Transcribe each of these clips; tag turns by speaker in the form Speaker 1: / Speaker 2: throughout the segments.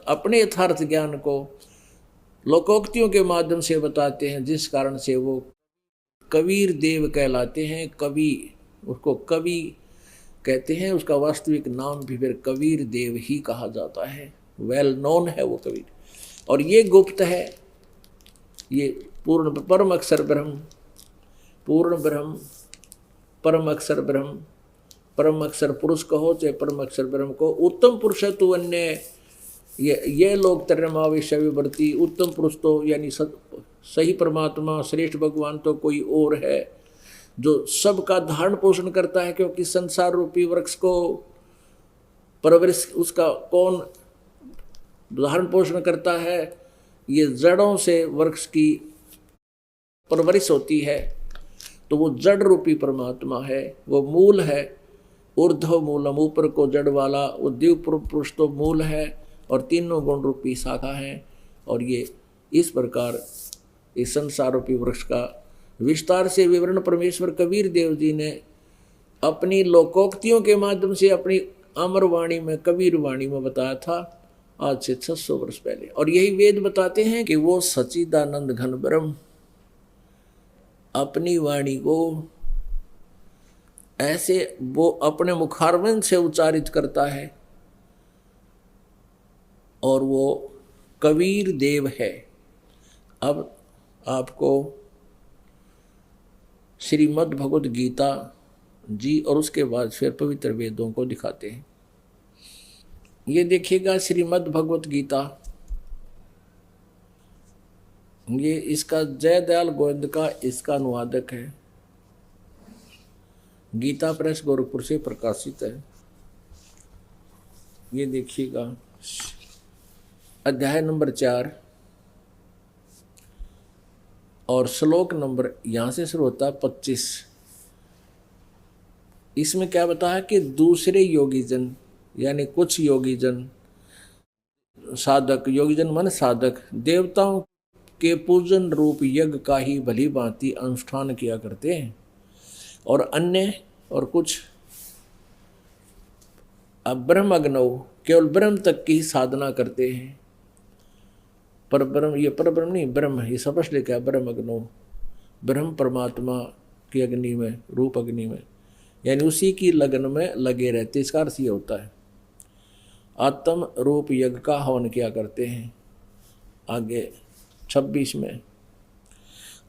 Speaker 1: अपने यथार्थ ज्ञान को लोकोक्तियों के माध्यम से बताते हैं, जिस कारण से वो कबीर देव कहलाते हैं। कवि, उसको कवि कहते हैं, उसका वास्तविक नाम भी फिर कबीर देव ही कहा जाता है। वेल नोन है वो कबीर। और ये गुप्त है, ये पूर्ण परम अक्षर ब्रह्म, पूर्ण ब्रह्म, परम अक्षर ब्रह्म, परम अक्षर पुरुष कहो चाहे परम अक्षर ब्रह्म को, उत्तम पुरुष तु अन्य, ये लोग तरमावेश विवर्ती, उत्तम पुरुष तो यानी सही परमात्मा श्रेष्ठ भगवान तो कोई और है जो सबका धारण पोषण करता है। क्योंकि संसार रूपी वृक्ष को परवरिश उसका कौन धारण पोषण करता है? ये जड़ों से वृक्ष की परवरिश होती है, तो वो जड़ रूपी परमात्मा है, वो मूल है। ऊर्ध्व मूलम, ऊपर को जड़ वाला, वो दिव्य पुरुष तो मूल है और तीनों गुण रूपी शाखा है। और ये इस प्रकार इस संसार रूपी वृक्ष का विस्तार से विवरण परमेश्वर कबीर देव जी ने अपनी लोकोक्तियों के माध्यम से अपनी अमर वाणी में, कबीर वाणी में बताया था, आज से 600 वर्ष पहले। और यही वेद बताते हैं कि वो सच्चिदानंद घन ब्रह्म अपनी वाणी को ऐसे वो अपने मुखारविंद से उच्चारित करता है, और वो कबीर देव है। अब आपको श्रीमद् भगवत गीता जी और उसके बाद फिर पवित्र वेदों को दिखाते हैं। ये देखिएगा श्रीमद् भगवत गीता, ये इसका जयदयाल गोविंद का इसका अनुवादक है, गीता प्रेस गोरखपुर से प्रकाशित है। ये देखिएगा अध्याय नंबर 4 और श्लोक नंबर यहाँ से शुरू होता है 25। इसमें क्या बताया कि दूसरे योगी जन, यानी कुछ योगी जन, साधक, योगी जन मन साधक, देवताओं के पूजन रूप यज्ञ का ही भली भांति अनुष्ठान किया करते हैं, और अन्य और कुछ ब्रह्मग्नौ केवल ब्रह्म तक की साधना करते हैं। पर ब्रह्म, ये पर ब्रह्म नहीं, ब्रह्म ये स्पष्ट लिखा है, ब्रह्मग्नौ, ब्रह्म परमात्मा की अग्नि में, रूप अग्नि में, यानी उसी की लगन में लगे रहते। इसका अर्थ ये होता है आत्म रूप यज्ञ का हवन किया करते हैं। आगे 26 में,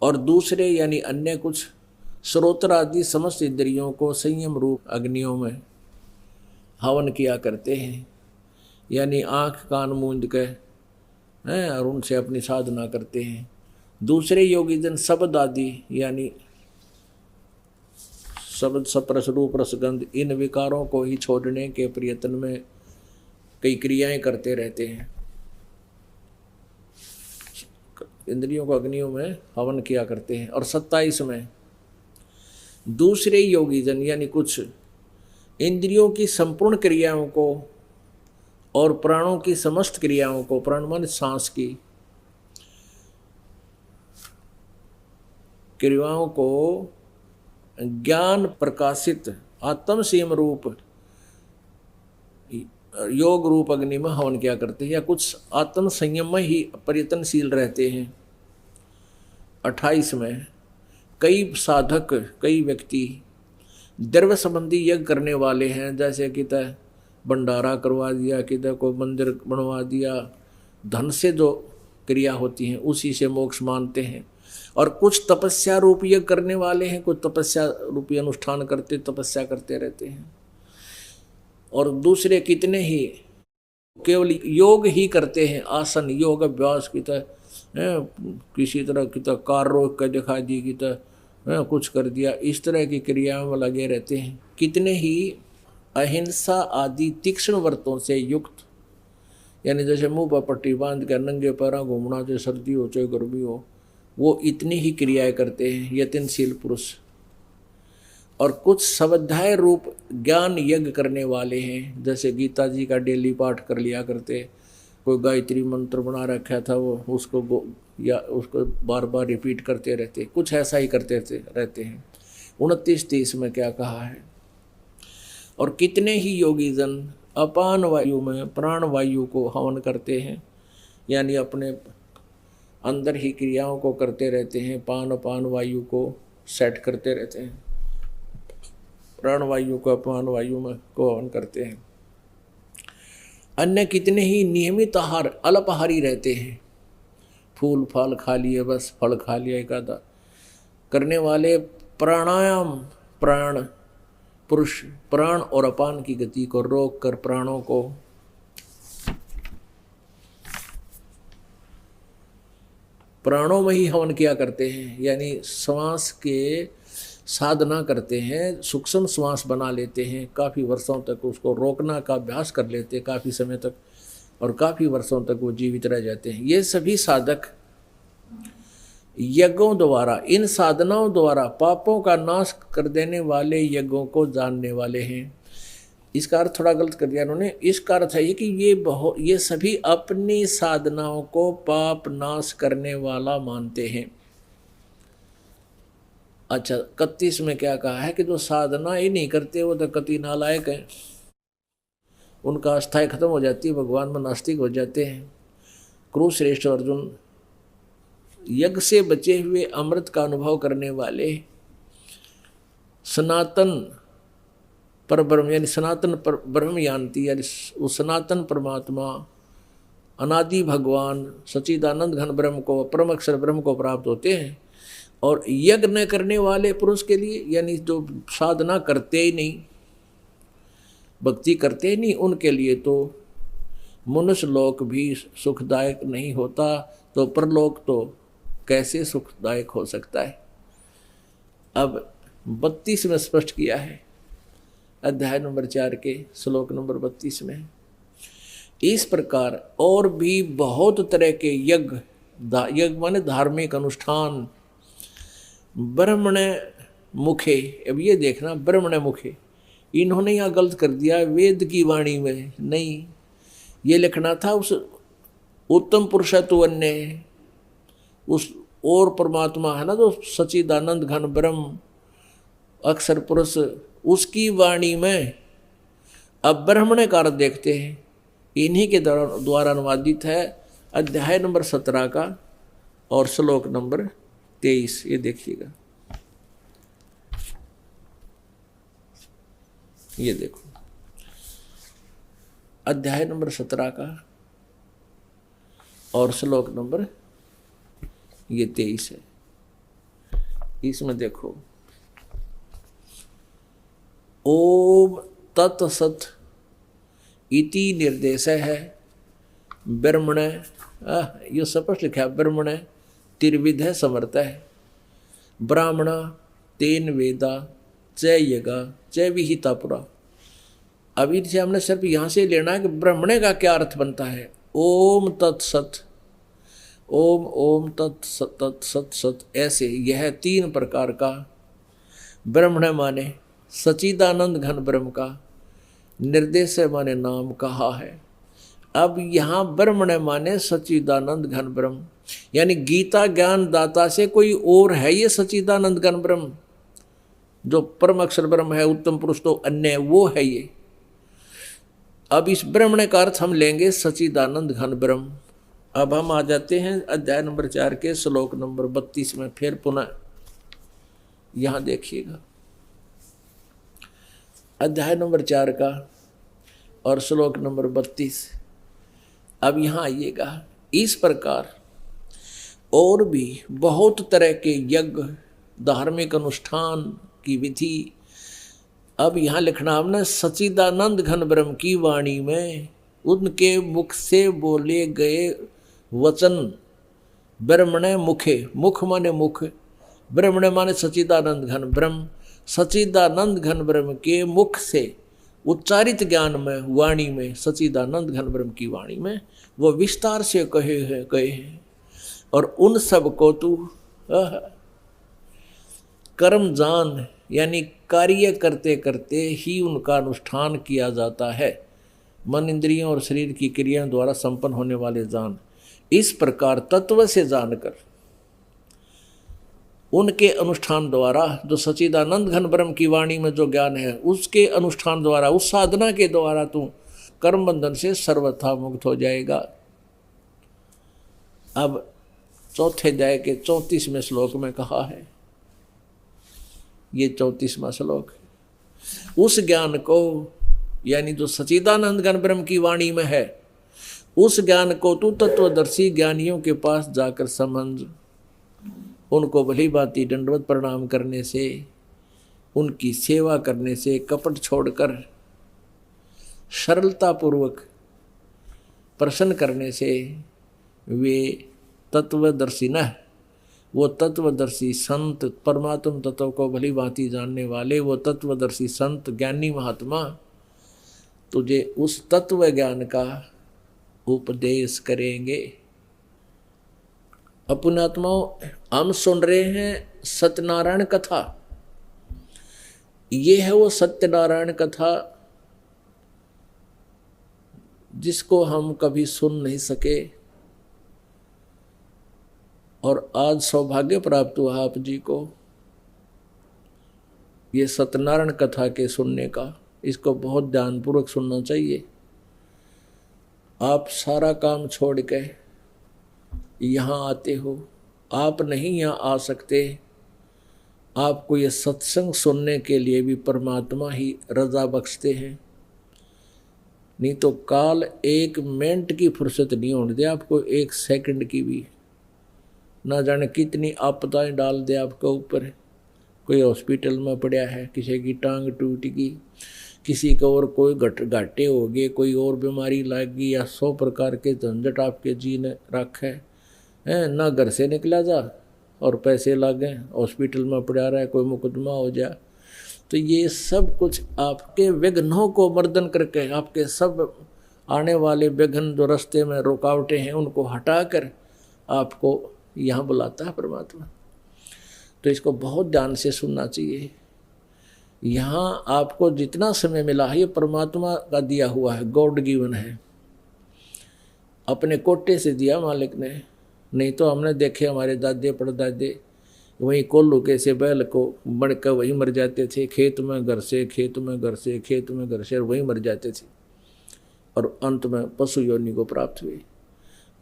Speaker 1: और दूसरे यानी अन्य कुछ श्रोत्र आदि समस्त इंद्रियों को संयम रूप अग्नियों में हवन किया करते हैं, यानी आँख कान मूंद के हैं और उनसे अपनी साधना करते हैं। दूसरे योगी जन शब्द आदि, यानी शब्द सप्रस रूप रसगंध, इन विकारों को ही छोड़ने के प्रयत्न में कई क्रियाएं करते रहते हैं। इंद्रियों को अग्नियों में हवन किया करते हैं। और 27 में, दूसरे योगी जन यानी कुछ इंद्रियों की संपूर्ण क्रियाओं को और प्राणों की समस्त क्रियाओं को, प्राण मन सांस की क्रियाओं को ज्ञान प्रकाशित आत्म संयम रूप योग रूप अग्नि में हवन किया करते हैं, या कुछ आत्म संयम में ही प्रयत्नशील रहते हैं। 28 में, कई साधक, कई व्यक्ति द्रव्य संबंधी यज्ञ करने वाले हैं, जैसे कि भंडारा करवा दिया, किधर को मंदिर बनवा दिया, धन से जो क्रिया होती हैं उसी से मोक्ष मानते हैं। और कुछ तपस्या रूपी यज्ञ करने वाले हैं, कुछ तपस्या रूपी अनुष्ठान करते, तपस्या करते रहते हैं। और दूसरे कितने ही केवल योग ही करते हैं, आसन योग अभ्यास की किसी तरह की कार रोक कर दिखा दी, की कुछ कर दिया, इस तरह की क्रियाओं में लगे रहते हैं। कितने ही अहिंसा आदि तीक्ष्ण व्रतों से युक्त, यानी जैसे मुंह पर पट्टी बांध कर नंगे पैरा घूमना, चाहे सर्दी हो चाहे गर्मी हो, वो इतनी ही क्रियाएं करते हैं यत्नशील पुरुष। और कुछ स्वाध्याय रूप ज्ञान यज्ञ करने वाले हैं, जैसे गीता जी का डेली पाठ कर लिया करते, कोई गायत्री मंत्र बना रखा था वो उसको बार बार रिपीट करते रहते, कुछ ऐसा ही करते रहते हैं। 29-30 में क्या कहा है। और कितने ही योगी जन अपान वायु में प्राण वायु को हवन करते हैं, यानी अपने अंदर ही क्रियाओं को करते रहते हैं, पान अपान वायु को सेट करते रहते हैं, प्राण वायु को अपान वायु में को हवन करते हैं। अन्य कितने ही नियमित आहार अल्पाहारी रहते हैं, फूल फल खा लिए, बस फल खा लिया एक आधा करने वाले प्राणायाम, प्राण पुरुष प्राण और अपान की गति को रोक कर प्राणों को प्राणों में ही हवन किया करते हैं, यानी श्वास के साधना करते हैं, सूक्ष्म श्वास बना लेते हैं, काफ़ी वर्षों तक उसको रोकना का अभ्यास कर लेते हैं, काफ़ी समय तक, और काफ़ी वर्षों तक वो जीवित रह जाते हैं। ये सभी साधक यज्ञों द्वारा, इन साधनाओं द्वारा पापों का नाश कर देने वाले यज्ञों को जानने वाले हैं। इसका अर्थ थोड़ा गलत कर दिया उन्होंने। इसका अर्थ है कि ये सभी अपनी साधनाओं को पाप नाश करने वाला मानते हैं। अच्छा, 31 में क्या कहा है कि जो साधना ही नहीं करते वो तो कति नालायक हैं, उनका आस्था खत्म हो जाती है, भगवान में नास्तिक हो जाते हैं। कुरुश्रेष्ठ अर्जुन, यज्ञ से बचे हुए अमृत का अनुभव करने वाले सनातन पर ब्रह्म, यानी सनातन पर ब्रह्म जानती, यानी उस सनातन परमात्मा अनादि भगवान सच्चिदानंद घन ब्रह्म को, परम अक्षर ब्रह्म को प्राप्त होते हैं। और यज्ञ न करने वाले पुरुष के लिए, यानी जो साधना करते ही नहीं, भक्ति करते ही नहीं, उनके लिए तो मनुष्य लोक भी सुखदायक नहीं होता, तो परलोक तो कैसे सुखदायक हो सकता है। अब 32 में स्पष्ट किया है, अध्याय नंबर 4 के श्लोक नंबर 32 में, इस प्रकार और भी बहुत तरह के यज्ञ, यज्ञ माने धार्मिक अनुष्ठान, ब्रह्मण मुखे। अब ये देखना, ब्रह्मण मुखे, इन्होंने यहाँ गलत कर दिया, वेद की वाणी में नहीं, ये लिखना था उस उत्तम पुरुषत्व अन्य, उस और परमात्मा है ना जो सच्चिदानंद घन ब्रह्म अक्षर पुरुष, उसकी वाणी में। अब ब्रह्मण का अर्थ देखते हैं, इन्हीं के द्वारा अनुवादित है अध्याय नंबर 17 का और श्लोक नंबर 23। ये देखिएगा, ये देखो अध्याय नंबर 17 का और श्लोक नंबर ये 23 है। इसमें देखो, ओम तत्सत इति निर्देश है ब्रह्मण, ये स्पष्ट लिखा है, ब्रह्मण त्रिविध है समर्थ है, ब्राह्मण तेन वेदा च यज्ञ च विहिता पुरा। अभी से हमने सिर्फ यहाँ से लेना है कि ब्रह्मण का क्या अर्थ बनता है। ओम तत्सत, ओम ओम तत्सत तत्सत सत, ऐसे यह 3 प्रकार का ब्रह्मण माने सच्चिदानंद घन ब्रह्म का, निर्देश माने नाम कहा है। अब यहाँ ब्रह्मण माने सच्चिदानंद घन ब्रह्म, यानी गीता ज्ञान दाता से कोई और है ये सच्चिदानंद घन ब्रह्म, जो परम अक्षर ब्रह्म है, उत्तम पुरुष तो अन्य वो है ये। अब इस ब्रह्मण का अर्थ हम लेंगे सच्चिदानंद घन ब्रह्म। अब हम आ जाते हैं अध्याय नंबर 4 के श्लोक नंबर 32 में, फिर पुनः यहाँ देखिएगा, अध्याय नंबर 4 का और श्लोक नंबर 32। अब यहाँ आइएगा, इस प्रकार और भी बहुत तरह के यज्ञ, धार्मिक अनुष्ठान की विधि। अब यहाँ लिखना हमने सच्चिदानंद घन ब्रह्म की वाणी में उनके मुख से बोले गए वचन, ब्रह्मण मुखे, मुख माने मुख, ब्रह्मण माने सच्चिदानंद घन ब्रह्म, सच्चिदानंद घन ब्रह्म के मुख से उच्चारित ज्ञान में, वाणी में, सच्चिदानंद घन ब्रह्म की वाणी में वो विस्तार से कहे हैं। और उन सब को तू कर्म जान, यानी कार्य करते करते ही उनका अनुष्ठान किया जाता है, मन इंद्रियों और शरीर की क्रियाओं द्वारा संपन्न होने वाले जान। इस प्रकार तत्व से जानकर उनके अनुष्ठान द्वारा, जो सच्चिदानंद घन ब्रह्म की वाणी में जो ज्ञान है उसके अनुष्ठान द्वारा, उस साधना के द्वारा तू कर्म बंधन से सर्वथा मुक्त हो जाएगा। अब चौथे अध्याय के 34वें श्लोक में कहा है, ये 34वां श्लोक है, उस ज्ञान को यानी जो सच्चिदानंद घन ब्रह्म की वाणी में है, उस ज्ञान को तू तत्वदर्शी ज्ञानियों के पास जाकर समझ, उनको भली भांति दंडवत प्रणाम करने से, उनकी सेवा करने से, कपट छोड़कर सरलता पूर्वक प्रसन्न करने से वे तत्वदर्शी न, वो तत्वदर्शी संत, परमात्म तत्व को भली भांति जानने वाले वो तत्वदर्शी संत ज्ञानी महात्मा तुझे उस तत्व ज्ञान का उपदेश करेंगे। अपनात्माओं, हम सुन रहे हैं सत्यनारायण कथा। ये है वो सत्यनारायण कथा जिसको हम कभी सुन नहीं सके, और आज सौभाग्य प्राप्त हुआ आप जी को ये सत्यनारायण कथा के सुनने का। इसको बहुत ध्यानपूर्वक सुनना चाहिए। आप सारा काम छोड़ के यहाँ आते हो, आप नहीं यहाँ आ सकते, आपको ये सत्संग सुनने के लिए भी परमात्मा ही रजा बख्शते हैं। नहीं तो काल एक मिनट की फुर्सत नहीं होने दे आपको, एक सेकंड की भी। ना जाने कितनी आपदाएं डाल दे आपके ऊपर। कोई हॉस्पिटल में पड़ा है, किसी की टांग टूट गई, किसी को और कोई घाटे हो गए, कोई और बीमारी लग गई, या 100 प्रकार के झंझट आपके जी ने रखे हैं। ना घर से निकला जा और पैसे लगे, हॉस्पिटल में पड़ा रहा है, कोई मुकदमा हो जाए। तो ये सब कुछ आपके विघ्नों को मर्दन करके, आपके सब आने वाले विघ्न जो रास्ते में रुकावटें हैं उनको हटाकर आपको यहाँ बुलाता है परमात्मा। तो इसको बहुत ध्यान से सुनना चाहिए। यहाँ आपको जितना समय मिला है ये परमात्मा का दिया हुआ है, गॉड गिवन है, अपने कोटे से दिया मालिक ने। नहीं तो हमने देखे हमारे दादे परदादे वहीं कोल्लू के से बैल को बढ़कर वहीं मर जाते थे, खेत में घर से, खेत में घर से, खेत में घर से, और वहीं मर जाते थे, और अंत में पशु योनि को प्राप्त हुए।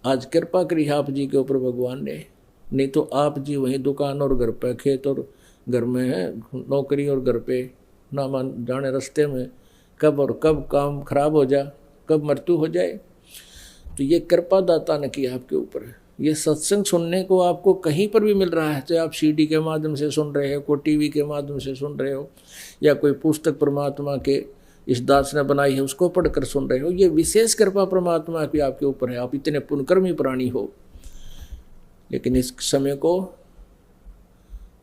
Speaker 1: आज कृपा करी आप जी के ऊपर भगवान ने, नहीं तो आप जी वहीं दुकान और घर पे, खेत और घर में है, नौकरी और घर पे, ना मान जाने रास्ते में कब और कब काम खराब हो जाए, कब मृत्यु हो जाए। तो ये कृपा दाता ने किया आपके ऊपर। ये सत्संग सुनने को आपको कहीं पर भी मिल रहा है, चाहे आप सीडी के माध्यम से सुन रहे हो, कोई टीवी के माध्यम से सुन रहे हो, या कोई पुस्तक परमात्मा के इस दास ने बनाई है उसको पढ़कर सुन रहे हो। ये विशेष कृपा परमात्मा की आपके ऊपर है। आप इतने पुण्यकर्मी प्राणी हो, लेकिन इस समय को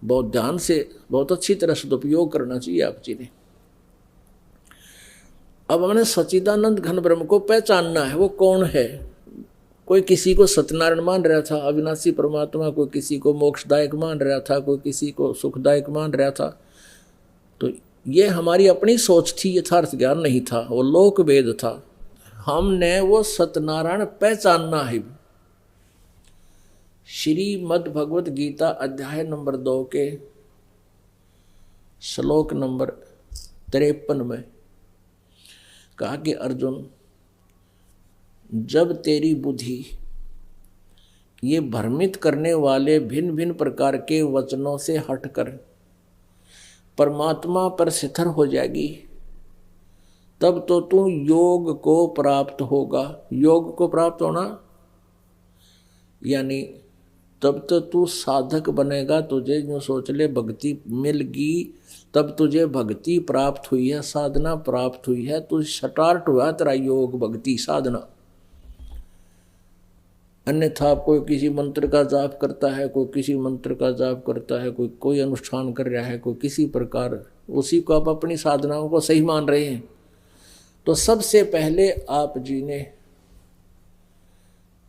Speaker 1: बहुत ध्यान से, बहुत अच्छी तरह सदुपयोग करना चाहिए आप जी ने। अब हमने सच्चिदानंद घन ब्रह्म को पहचानना है, वो कौन है। कोई किसी को सत्यनारायण मान रहा था, अविनाशी परमात्मा, कोई किसी को मोक्षदायक मान रहा था, कोई किसी को सुखदायक मान रहा था। तो ये हमारी अपनी सोच थी, यथार्थ ज्ञान नहीं था, वो लोक वेद था। हमने वो सत्यनारायण पहचानना है। श्रीमद् भगवत गीता अध्याय नंबर 2 के श्लोक नंबर 53 में कहा कि अर्जुन, जब तेरी बुद्धि ये भ्रमित करने वाले भिन्न भिन्न प्रकार के वचनों से हटकर परमात्मा पर स्थिर हो जाएगी, तब तो तू योग को प्राप्त होगा। योग को प्राप्त होना यानी तब तो तू साधक बनेगा। तुझे जो सोच ले भक्ति मिलगी, तब तुझे भक्ति प्राप्त हुई है, साधना प्राप्त हुई है, तू स्टार्ट हुआ तेरा योग भक्ति साधना। अन्यथा कोई किसी मंत्र का जाप करता है, कोई किसी मंत्र का जाप करता है, कोई अनुष्ठान कर रहा है, कोई किसी प्रकार, उसी को आप अपनी साधनाओं को सही मान रहे हैं। तो सबसे पहले आप जी ने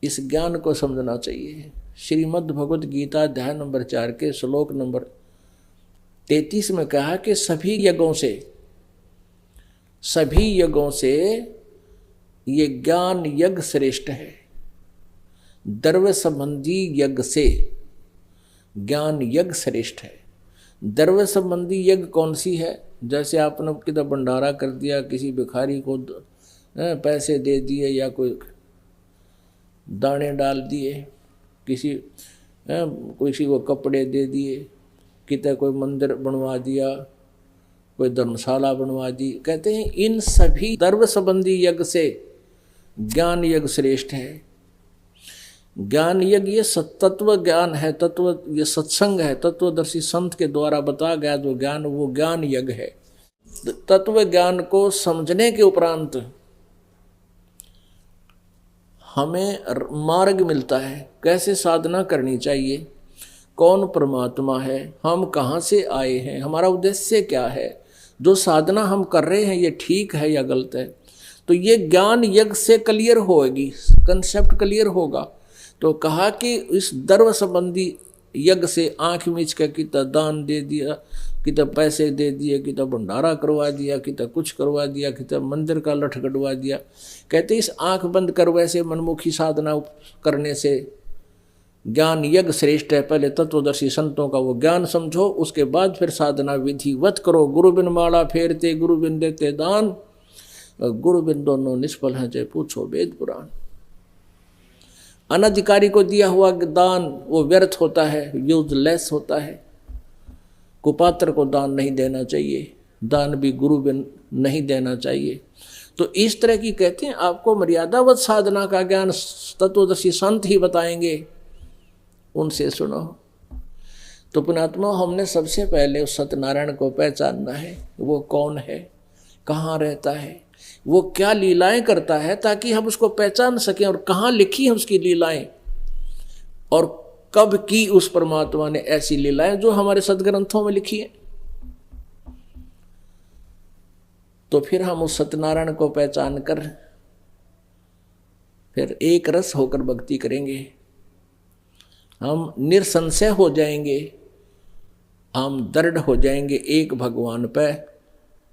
Speaker 1: इस ज्ञान को समझना चाहिए। श्रीमद् भगवत गीता अध्याय नंबर 4 के श्लोक नंबर 33 में कहा कि सभी यज्ञों से ये ज्ञान यज्ञ श्रेष्ठ है। द्रव्य संबंधी यज्ञ से ज्ञान यज्ञ श्रेष्ठ है। द्रव्य संबंधी यज्ञ कौन सी है? जैसे आपने किधर भंडारा कर दिया, किसी भिखारी को पैसे दे दिए या कोई दाने डाल दिए, किसी को कपड़े दे दिए, कितने कोई मंदिर बनवा दिया, कोई धर्मशाला बनवा दी। कहते हैं इन सभी धर्म संबंधी यज्ञ से ज्ञान यज्ञ श्रेष्ठ है। ज्ञान यज्ञ ये तत्व ज्ञान है, तत्व ये सत्संग है, तत्वदर्शी संत के द्वारा बताया गया जो ज्ञान, वो ज्ञान यज्ञ है। तत्व ज्ञान को समझने के उपरांत हमें मार्ग मिलता है, कैसे साधना करनी चाहिए, कौन परमात्मा है, हम कहाँ से आए हैं, हमारा उद्देश्य क्या है, जो साधना हम कर रहे हैं ये ठीक है या गलत है। तो ये ज्ञान यज्ञ से क्लियर होगी, कंसेप्ट क्लियर होगा। तो कहा कि इस धर्म संबंधी यज्ञ से आँख मीच कर कितना दान दे दिया, कितना पैसे दे दिए, कितना भंडारा करवा दिया, कितना कुछ करवा दिया, कितना मंदिर का लठ गड़वा दिया। कहते इस आँख बंद कर वैसे मनमुखी साधना करने से ज्ञान यज्ञ श्रेष्ठ है। पहले तत्वदर्शी संतों का वो ज्ञान समझो, उसके बाद फिर साधना विधिवत करो। गुरु बिन माला फेरते, गुरु बिन देते दान, गुरु बिन दोनों निष्फल हैं, चाहे पूछो वेद पुराण। अनधिकारी को दिया हुआ दान वो व्यर्थ होता है, यूजलेस होता है। कुपात्र को दान नहीं देना चाहिए, दान भी गुरु बिन नहीं देना चाहिए। तो इस तरह की कहते हैं आपको मर्यादावत साधना का ज्ञान तत्वदर्शी संत ही बताएंगे, उनसे सुनो। तो पुण्यात्मा, हमने सबसे पहले उस सत्यनारायण को पहचानना है। वो कौन है, कहाँ रहता है, वो क्या लीलाएं करता है, ताकि हम उसको पहचान सकें। और कहाँ लिखी है उसकी लीलाएं, और कब की उस परमात्मा ने ऐसी लीलाएं जो हमारे सदग्रंथों में लिखी है। तो फिर हम उस सत्यनारायण को पहचान कर फिर एक रस होकर भक्ति करेंगे। हम निसंशय हो जाएंगे, हम दृढ़ हो जाएंगे एक भगवान पे,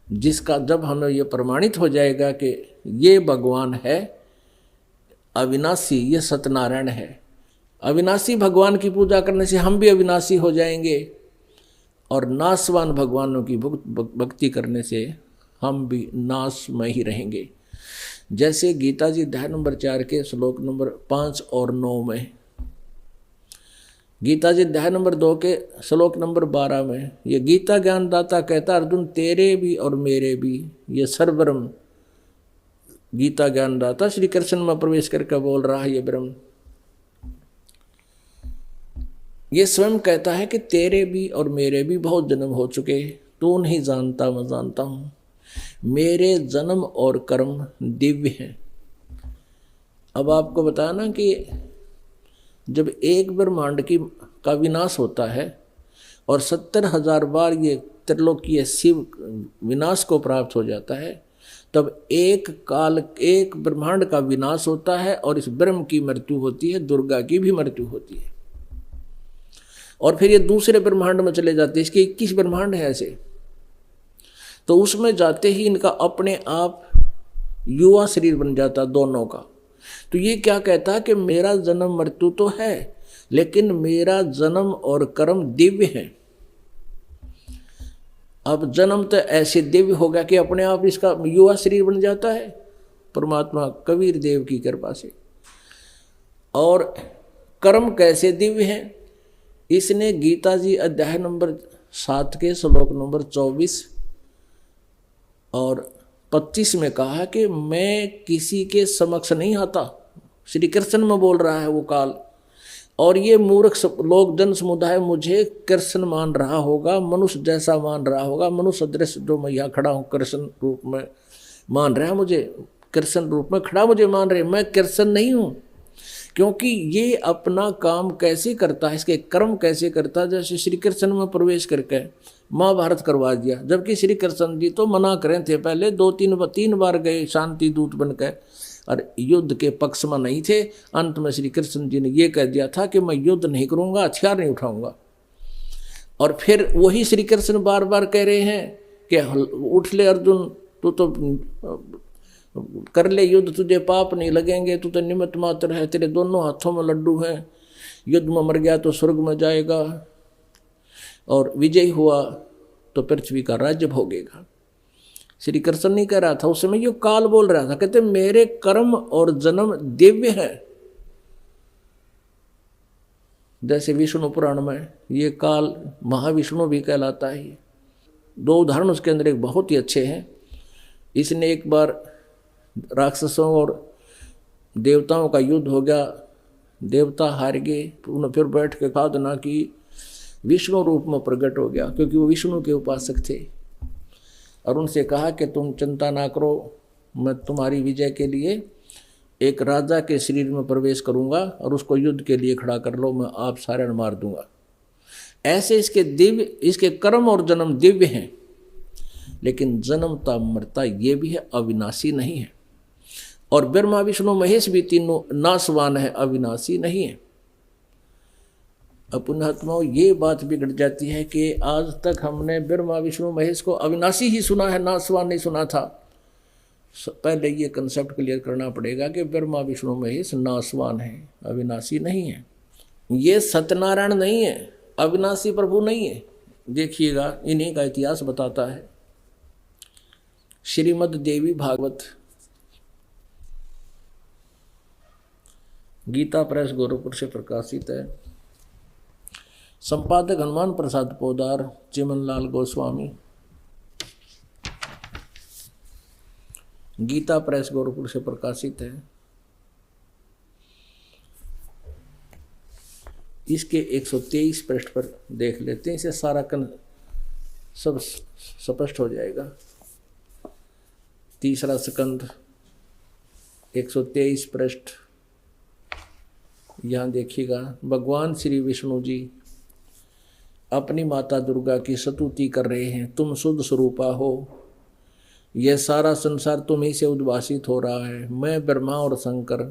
Speaker 1: जिसका जब हमें ये प्रमाणित हो जाएगा कि ये भगवान है अविनाशी, ये सत्यनारायण है। अविनाशी भगवान की पूजा करने से हम भी अविनाशी हो जाएंगे, और नाशवान भगवानों की भक्ति करने से हम भी नाश में ही रहेंगे। जैसे गीता जी अध्याय नंबर 4 के श्लोक नंबर 5 और 9 में, गीता जी अध्याय नंबर 2 के श्लोक नंबर 12 में ये गीता ज्ञानदाता कहता, अर्जुन तेरे भी और मेरे भी ये सर्वब्रह्म। गीता ज्ञानदाता श्री कृष्ण में प्रवेश करके बोल रहा है ये ब्रह्म। ये स्वयं कहता है कि तेरे भी और मेरे भी बहुत जन्म हो चुके, तू नहीं जानता मैं जानता हूँ। मेरे जन्म और कर्म दिव्य हैं। अब आपको बताया ना कि जब एक ब्रह्मांड का विनाश होता है और 70,000 बार ये त्रिलोकीय शिव विनाश को प्राप्त हो जाता है, तब एक ब्रह्मांड का विनाश होता है और इस ब्रह्म की मृत्यु होती है, दुर्गा की भी मृत्यु होती है। और फिर ये दूसरे ब्रह्मांड में चले जाते हैं। इसके 21 ब्रह्मांड है ऐसे। तो उसमें जाते ही इनका अपने आप युवा शरीर बन जाता दोनों का। तो ये क्या कहता है कि मेरा जन्म मृत्यु तो है, लेकिन मेरा जन्म और कर्म दिव्य है। अब जन्म तो ऐसे दिव्य होगा कि अपने आप इसका युवा शरीर बन जाता है परमात्मा कबीर देव की कृपा से। और कर्म कैसे दिव्य हैं, इसने गीता जी अध्याय नंबर 7 के श्लोक नंबर 24 और 25 में कहा कि मैं किसी के समक्ष नहीं आता। श्री कृष्ण में बोल रहा है वो काल। और ये मूर्ख लोग जन समुदाय मुझे कृष्ण मान रहा होगा, मनुष्य जैसा मान रहा होगा, मनुष्य दृश्य जो मैं यहाँ खड़ा हूँ कृष्ण रूप में मान रहा है मुझे, कृष्ण रूप में खड़ा मुझे मान रहे, मैं कृष्ण नहीं हूँ। क्योंकि ये अपना काम कैसे करता है, इसके कर्म कैसे करता है। जैसे श्री कृष्ण में प्रवेश करके महाभारत करवा दिया, जबकि श्री कृष्ण जी तो मना करें थे। पहले 2-3 बार गए शांति दूत बनकर और युद्ध के पक्ष में नहीं थे। अंत में श्री कृष्ण जी ने ये कह दिया था कि मैं युद्ध नहीं करूँगा, हथियार नहीं उठाऊंगा। और फिर वही श्री कृष्ण बार बार कह रहे हैं कि उठ ले अर्जुन, तू तो कर ले युद्ध, तुझे पाप नहीं लगेंगे, तू तो निमित्त मात्र है, तेरे दोनों हाथों में लड्डू हैं, युद्ध में मर गया तो स्वर्ग में जाएगा और विजयी हुआ तो पृथ्वी का राज्य भोगेगा। श्री कृष्ण नहीं कह रहा था, उस समय ये काल बोल रहा था। कहते मेरे कर्म और जन्म दिव्य है। जैसे विष्णु पुराण में ये काल महाविष्णु भी कहलाता है। दो उदाहरण उसके अंदर एक बहुत ही अच्छे हैं। इसने एक बार राक्षसों और देवताओं का युद्ध हो गया, देवता हार गए, उन्होंने फिर बैठ के साधना की, विष्णु रूप में प्रकट हो गया, क्योंकि वो विष्णु के उपासक थे। और उनसे कहा कि तुम चिंता ना करो, मैं तुम्हारी विजय के लिए एक राजा के शरीर में प्रवेश करूंगा और उसको युद्ध के लिए खड़ा कर लो, मैं आप सारे मार दूंगा। ऐसे इसके कर्म और जन्म दिव्य हैं, लेकिन जन्मता मरता ये भी है, अविनाशी नहीं है। और ब्रह्मा विष्णु महेश भी तीनों नाशवान है, अविनाशी नहीं है। अपने आत्माओं ये बात बिगड़ जाती है कि आज तक हमने ब्रह्मा विष्णु महेश को अविनाशी ही सुना है, नाशवान नहीं सुना था। पहले ये कंसेप्ट क्लियर करना पड़ेगा कि ब्रह्मा विष्णु महेश नाशवान है, अविनाशी नहीं है। ये सत्यनारायण नहीं है, अविनाशी प्रभु नहीं है। देखिएगा, इन्हीं का इतिहास बताता है। श्रीमद् देवी भागवत, गीता प्रेस गोरखपुर से प्रकाशित है। संपादक हनुमान प्रसाद पोदार, चिमनलाल गोस्वामी, गीता प्रेस गोरखपुर से प्रकाशित है। इसके 123 पृष्ठ पर देख लेते हैं, इसे सारा सब स्पष्ट हो जाएगा। तीसरा स्कंद 123 पृष्ठ, यहाँ देखिएगा। भगवान श्री विष्णु जी अपनी माता दुर्गा की स्तुति कर रहे हैं। तुम शुद्ध स्वरूपा हो, यह सारा संसार तुम्ही से उद्भासित हो रहा है। मैं ब्रह्मा और शंकर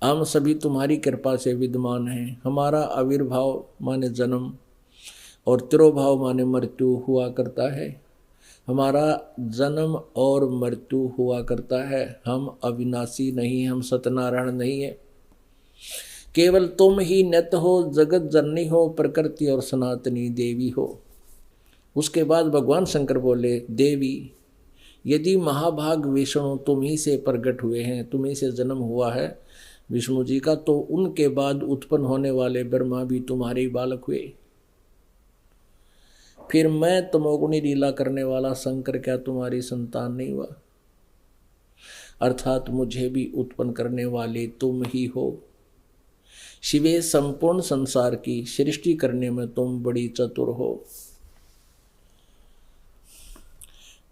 Speaker 1: हम सभी तुम्हारी कृपा से विद्यमान हैं। हमारा आविर्भाव माने जन्म और तिरोभाव माने मृत्यु हुआ करता है। हमारा जन्म और मृत्यु हुआ करता है। हम अविनाशी नहीं, हम सत्यनारायण नहीं है। केवल तुम ही नित्य हो, जगत जननी हो, प्रकृति और सनातनी देवी हो। उसके बाद भगवान शंकर बोले, देवी यदि महाभाग विष्णु तुम ही से प्रकट हुए हैं, तुम ही से जन्म हुआ है विष्णु जी का, तो उनके बाद उत्पन्न होने वाले ब्रह्मा भी तुम्हारे बालक हुए। फिर मैं तमोगुणी लीला करने वाला शंकर क्या तुम्हारी संतान नहीं हुआ? अर्थात मुझे भी उत्पन्न करने वाले तुम ही हो। शिवे संपूर्ण संसार की सृष्टि करने में तुम बड़ी चतुर हो।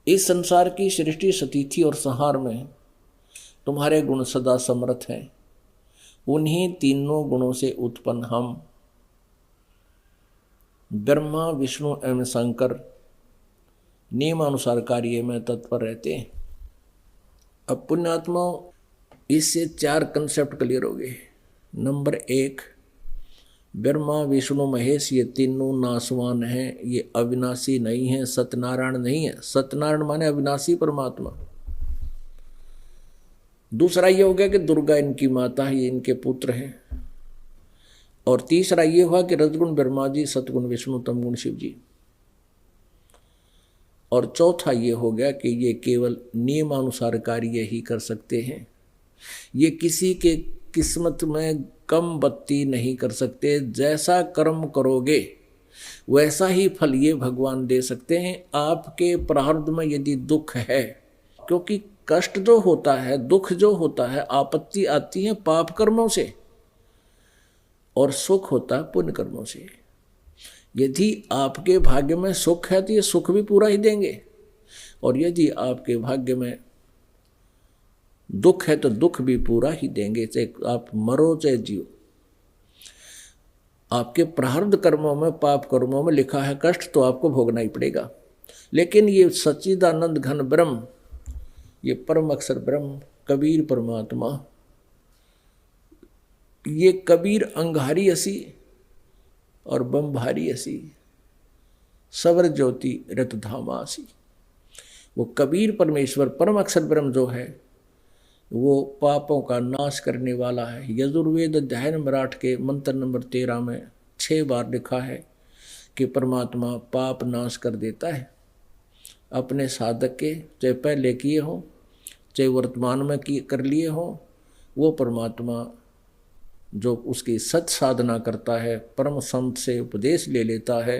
Speaker 1: इस संसार की सृष्टि, स्थिति और संहार में तुम्हारे गुण सदा समर्थ हैं। उन्हीं तीनों गुणों से उत्पन्न हम ब्रह्मा विष्णु एवं शंकर नियमानुसार कार्य में तत्पर रहते हैं। अब पुण्यात्माओं, इससे 4 कंसेप्ट क्लियर हो गए। नंबर 1, ब्रह्मा विष्णु महेश ये तीनों नाशवान हैं, ये अविनाशी नहीं है, सत्यनारायण नहीं है। सत्यनारायण माने अविनाशी परमात्मा। दूसरा ये हो गया कि दुर्गा इनकी माता है, ये इनके पुत्र हैं। और तीसरा ये हुआ कि रजगुण ब्रह्मा जी, सतगुण विष्णु, तमगुण शिव जी। और चौथा ये हो गया कि ये केवल नियमानुसार कार्य ही कर सकते हैं। ये किसी के किस्मत में कम बत्ती नहीं कर सकते। जैसा कर्म करोगे वैसा ही फल ये भगवान दे सकते हैं। आपके प्रारब्ध में यदि दुख है, क्योंकि कष्ट जो होता है, दुख जो होता है, आपत्ति आती है पाप कर्मों से, और सुख होता है पुण्य कर्मों से। यदि आपके भाग्य में सुख है तो ये सुख भी पूरा ही देंगे, और यदि आपके भाग्य में दुख है तो दुख भी पूरा ही देंगे, चाहे आप मरो चाहे जियो। आपके प्रारब्ध कर्मों में, पाप कर्मों में लिखा है कष्ट, तो आपको भोगना ही पड़ेगा। लेकिन ये सच्चिदानंद घन ब्रह्म, ये परम अक्षर ब्रह्म कबीर परमात्मा, ये कबीर अंगारी असी और बम्भारी असी, सवर ज्योति रतधामासी। वो कबीर परमेश्वर परम अक्षर ब्रह्म जो है, वो पापों का नाश करने वाला है। यजुर्वेद अध्याय नंबर 8 के मंत्र नंबर 13 में 6 बार लिखा है कि परमात्मा पाप नाश कर देता है। अपने साधक के, चाहे पहले किए हों चाहे वर्तमान में कर लिए हों, वो परमात्मा जो उसकी सत साधना करता है, परम संत से उपदेश ले लेता है,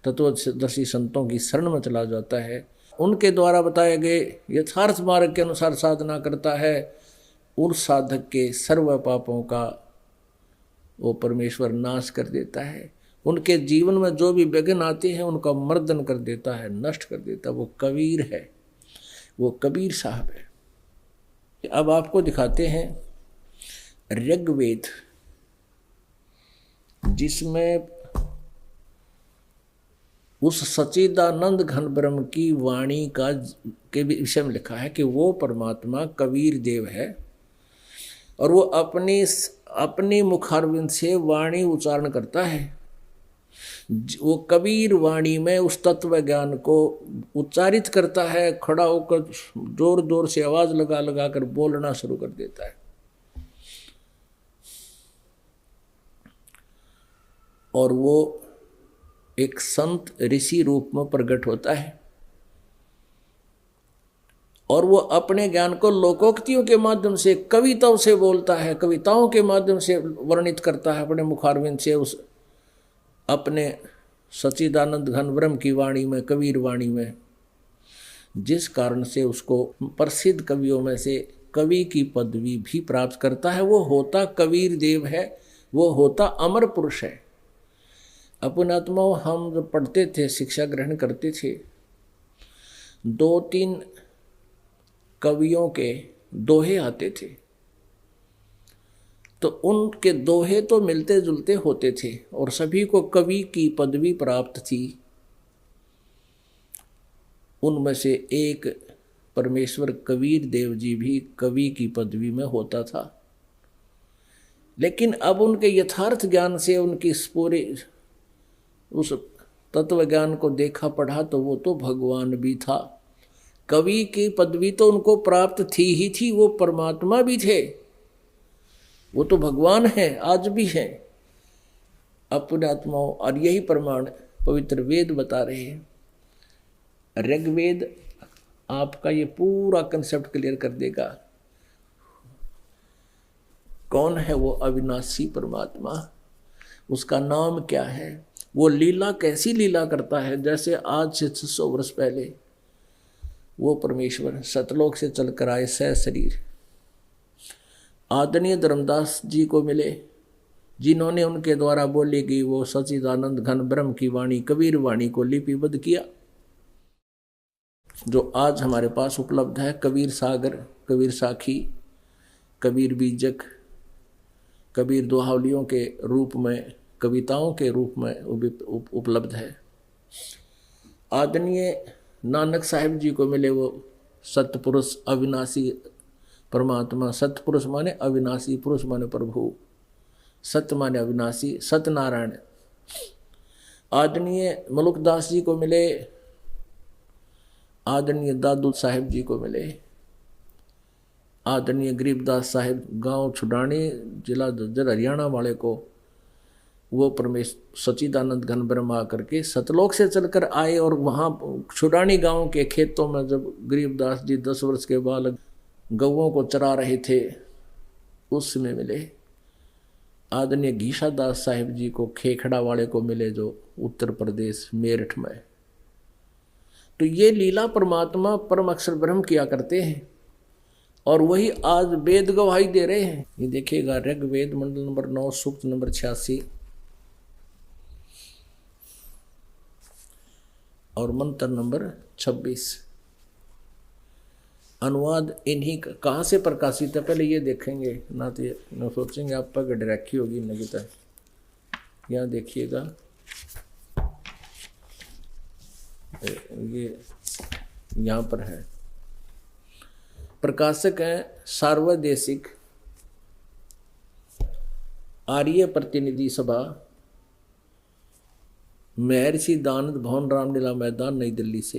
Speaker 1: तत्वदर्शी संतों की शरण में चला जाता है, उनके द्वारा बताए गए यथार्थ मार्ग के अनुसार साधना करता है, उस साधक के सर्व पापों का वो परमेश्वर नाश कर देता है। उनके जीवन में जो भी विघ्न आते हैं उनका मर्दन कर देता है, नष्ट कर देता है। वो कबीर है, वो कबीर साहब है। अब आपको दिखाते हैं ऋग्वेद, जिसमें उस सच्चिदानंद घन ब्रह्म की वाणी का के विषय में लिखा है कि वो परमात्मा कबीर देव है और वो अपनी मुखारविंद से वाणी उच्चारण करता है। वो कबीर वाणी में उस तत्व ज्ञान को उच्चारित करता है, खड़ा होकर जोर जोर से आवाज लगा लगा कर बोलना शुरू कर देता है। और वो एक संत ऋषि रूप में प्रकट होता है और वो अपने ज्ञान को लोकोक्तियों के माध्यम से, कविताओं से बोलता है, कविताओं के माध्यम से वर्णित करता है अपने मुखारविंद से, उस अपने सच्चिदानंद घन ब्रह्म की वाणी में, कबीर वाणी में, जिस कारण से उसको प्रसिद्ध कवियों में से कवि की पदवी भी प्राप्त करता है। वो होता कबीर देव है, वो होता अमर पुरुष है। अपने आत्माओं, हम जब पढ़ते थे, शिक्षा ग्रहण करते थे, 2-3 कवियों के दोहे आते थे, तो उनके दोहे तो मिलते जुलते होते थे और सभी को कवि की पदवी प्राप्त थी। उनमें से एक परमेश्वर कबीर देव जी भी कवि की पदवी में होता था। लेकिन अब उनके यथार्थ ज्ञान से, उनकी पूरे उस तत्व ज्ञान को देखा पढ़ा तो वो तो भगवान भी था। कवि की पदवी तो उनको प्राप्त थी ही थी, वो परमात्मा भी थे, वो तो भगवान है, आज भी है अपने आत्माओं। और यही प्रमाण पवित्र वेद बता रहे हैं। ऋग्वेद आपका ये पूरा कंसेप्ट क्लियर कर देगा। कौन है वो अविनाशी परमात्मा, उसका नाम क्या है, वो लीला कैसी लीला करता है। जैसे आज से 600 वर्ष पहले वो परमेश्वर सतलोक से चलकर आए शरीर, आदरणीय धर्मदास जी को मिले, जिन्होंने उनके द्वारा बोली गई वो सच्चिदानंद घन ब्रह्म की वाणी, कबीर वाणी को लिपिबद्ध किया, जो आज हमारे पास उपलब्ध है। कबीर सागर, कबीर साखी, कबीर बीजक, कबीर दोहावलियों के रूप में, कविताओं के रूप में उपलब्ध है। आदरणीय नानक साहिब जी को मिले वो सतपुरुष अविनाशी परमात्मा। सतपुरुष माने अविनाशी, पुरुष माने प्रभु, सत्य माने अविनाशी, सत्यनारायण। आदरणीय मलुकदास जी को मिले, आदरणीय दादू साहिब जी को मिले, आदरणीय गरीबदास साहिब गांव छुडानी, जिला झज्जर, हरियाणा वाले को वो परमेश्वर सच्चिदानंद घन ब्रह्म आकर के सतलोक से चलकर आए और वहाँ छुडानी गांव के खेतों में जब गरीबदास जी 10 वर्ष के बालक गौओं को चरा रहे थे, उस समय मिले। आदरणीय घीसादास साहिब जी को खेखड़ा वाले को मिले, जो उत्तर प्रदेश मेरठ में। तो ये लीला परमात्मा परम अक्षर ब्रह्म किया करते हैं और वही आज वेद गवाही दे रहे हैं। ये देखिएगा ऋग्वेद मंडल नंबर 9 सूक्त नंबर 86 और मंत्र नंबर 26। अनुवाद इन्हीं का कहाँ से प्रकाशित है पहले ये देखेंगे, ना तो न सोचेंगे आप पर डायरेक्ट होगी नगीता। यहाँ देखिएगा, ये यहाँ पर है, प्रकाशक हैं सार्वदेशिक आर्य प्रतिनिधि सभा, महर्षि दानंद भवन, रामलीला मैदान, नई दिल्ली से।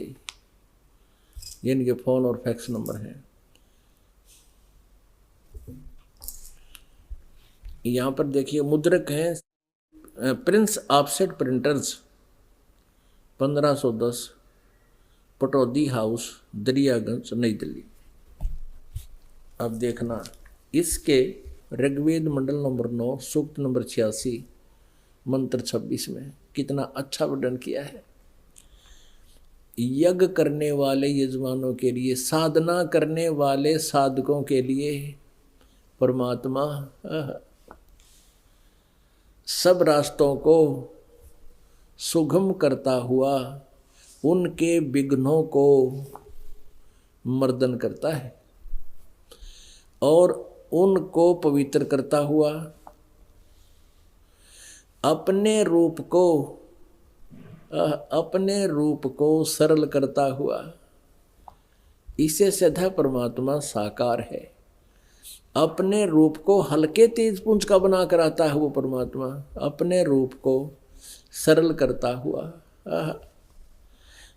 Speaker 1: ये इनके फोन और फैक्स नंबर हैं। यहाँ पर देखिए मुद्रक हैं Prince offset printers 1510, Pataudi house, Daryaganj, नई दिल्ली। अब देखना इसके ऋग्वेद मंडल नंबर 9 सूक्त नंबर 86 मंत्र 26 में कितना अच्छा वर्णन किया है। यज्ञ करने वाले यजमानों के लिए, साधना करने वाले साधकों के लिए परमात्मा सब रास्तों को सुगम करता हुआ उनके विघ्नों को मर्दन करता है और उनको पवित्र करता हुआ अपने रूप को सरल करता हुआ, इसे सदा परमात्मा साकार है। अपने रूप को हल्के तेज पुंज का बना कर आता है वो परमात्मा, अपने रूप को सरल करता हुआ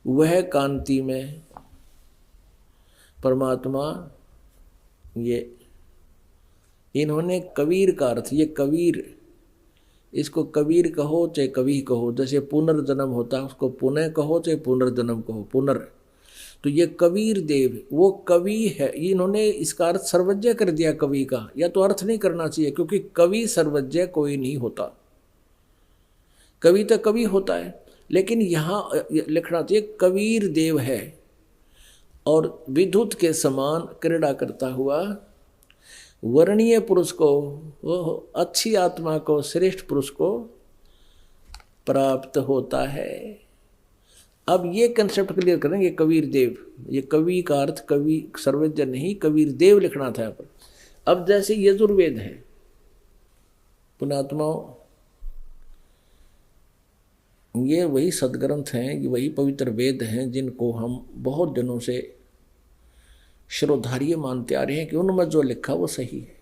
Speaker 1: वह कांति में परमात्मा। ये इन्होंने कबीर का अर्थ, ये कबीर, इसको कबीर कहो चाहे कवि कहो, जैसे पुनर्जन्म होता है उसको पुनः कहो चाहे पुनर्जन्म कहो, पुनर्। तो ये कबीर देव वो कवि है। इन्होंने इसका अर्थ सर्वज्ञ कर दिया कवि का, या तो अर्थ नहीं करना चाहिए, क्योंकि कवि सर्वज्ञ कोई नहीं होता। कवि तो कवि होता है, लेकिन यहाँ लिखना चाहिए कबीर देव है और विद्युत के समान क्रीड़ा करता हुआ वर्णीय पुरुष को, वो अच्छी आत्मा को, श्रेष्ठ पुरुष को प्राप्त होता है। अब ये कंसेप्ट क्लियर करेंगे कबीर देव। ये कवि का अर्थ कवि सर्वज्ञ नहीं, कबीर देव लिखना था यहाँ पर। अब जैसे यजुर्वेद है, पुणात्माओं, ये वही सदग्रंथ हैं, ये वही पवित्र वेद हैं जिनको हम बहुत दिनों से श्रोधार्य मानते आ रहे हैं कि उनमें जो लिखा वो सही है।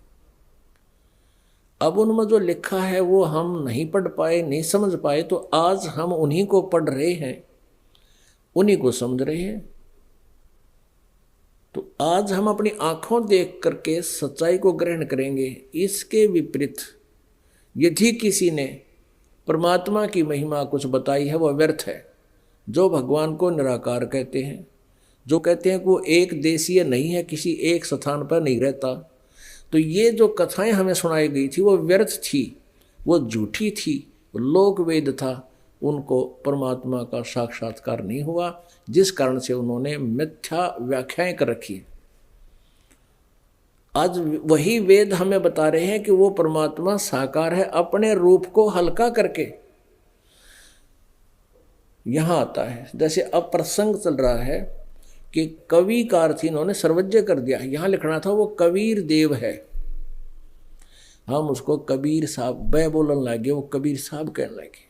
Speaker 1: अब उनमें जो लिखा है वो हम नहीं पढ़ पाए, नहीं समझ पाए, तो आज हम उन्हीं को पढ़ रहे हैं, उन्हीं को समझ रहे हैं। तो आज हम अपनी आंखों देख करके सच्चाई को ग्रहण करेंगे। इसके विपरीत यदि किसी ने परमात्मा की महिमा कुछ बताई है वह व्यर्थ है। जो भगवान को निराकार कहते हैं, जो कहते हैं कि वो एक देशीय नहीं है, किसी एक स्थान पर नहीं रहता, तो ये जो कथाएं हमें सुनाई गई थी वो व्यर्थ थी, वो झूठी थी, वो लोक वेद था। उनको परमात्मा का साक्षात्कार नहीं हुआ, जिस कारण से उन्होंने मिथ्या व्याख्याएं कर रखी। आज वही वेद हमें बता रहे हैं कि वो परमात्मा साकार है, अपने रूप को हल्का करके यहां आता है। जैसे अब प्रसंग चल रहा है कि कवि का अर्थ इन्होंने सर्वज्ञ कर दिया, यहां लिखना था वो कबीर देव है, हम उसको कबीर साहब बै बोलने लगे, वो कबीर साहब कहने लगे।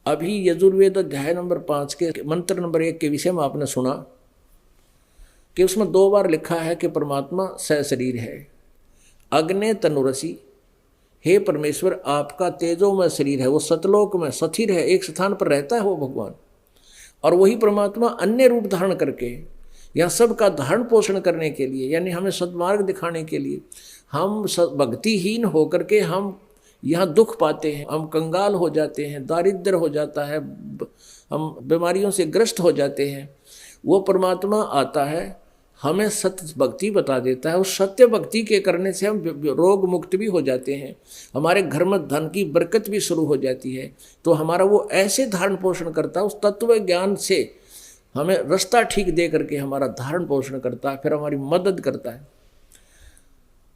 Speaker 1: अभी यजुर्वेद अध्याय नंबर 5 के मंत्र नंबर 1 के विषय में आपने सुना कि उसमें 2 बार लिखा है कि परमात्मा सशरीर है। अग्ने तनुरसी, हे परमेश्वर आपका तेजोमय शरीर है, वो सतलोक में स्थिर है, एक स्थान पर रहता है वो भगवान। और वही परमात्मा अन्य रूप धारण करके यहाँ सबका धारण पोषण करने के लिए, यानी हमें सद्मार्ग दिखाने के लिए, हम भक्तिहीन होकर के हम यहाँ दुख पाते हैं, हम कंगाल हो जाते हैं, दारिद्र हो जाता है, हम बीमारियों से ग्रस्त हो जाते हैं। वो परमात्मा आता है, हमें सत्य भक्ति बता देता है। उस सत्य भक्ति के करने से हम रोग मुक्त भी हो जाते हैं, हमारे घर में धन की बरकत भी शुरू हो जाती है। तो हमारा वो ऐसे धारण पोषण करता है, उस तत्व ज्ञान से हमें रास्ता ठीक दे करके हमारा धारण पोषण करता है, फिर हमारी मदद करता है।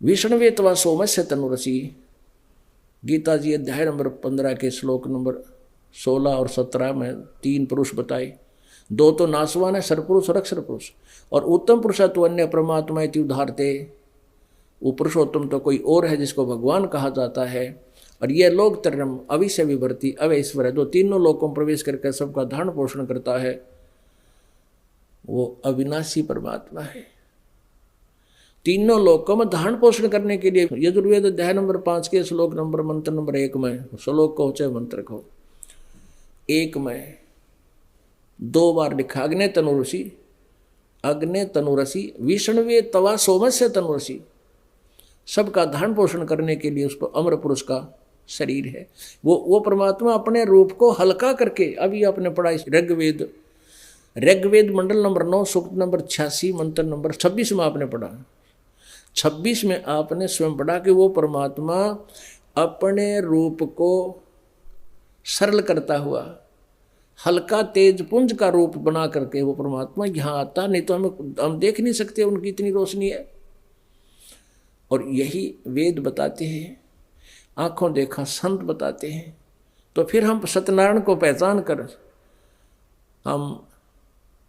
Speaker 1: विष्णुवे तवा सोमस्य तनुरसी, गीता जी अध्याय नंबर 15 के श्लोक नंबर 16 और 17 में 3 पुरुष बताए। 2 तो नासवान है, सरपुरुष और अक्षर पुरुष, और उत्तम पुरुष तो अन्य परमात्मा इति उद्धारते, वो पुरुषोत्तम तो कोई और है जिसको भगवान कहा जाता है। और यह लोक तरम अविश्य विभर्ति अवैश्वर है, जो तीनों लोकों में प्रवेश करके सबका धारण पोषण करता है, वो अविनाशी परमात्मा है। तीनों लोकों में धारण पोषण करने के लिए यजुर्वेद अध्याय नंबर 5 के श्लोक नंबर मंत्र नंबर 1 में, श्लोक को चाहे मंत्र को 1 में 2 बार लिखा, अग्ने तनुरसी, अग्ने तनुरसी विष्णुवे तवा सोमस्य तनुरसी, सबका धारण पोषण करने के लिए उस पर अमर पुरुष का शरीर है। वो परमात्मा अपने रूप को हल्का करके, अभी आपने पढ़ा ऋग्वेद ऋग्वेद मंडल नंबर 9 सूक्त नंबर 86 मंत्र नंबर 26 में आपने पढ़ा, 26 में आपने स्वयं पढ़ा कि वो परमात्मा अपने रूप को सरल करता हुआ हल्का तेज पुंज का रूप बना करके वो परमात्मा यहाँ आता, नहीं तो हम देख नहीं सकते, उनकी इतनी रोशनी है। और यही वेद बताते हैं, आंखों देखा संत बताते हैं। तो फिर हम सत्यनारायण को पहचान कर हम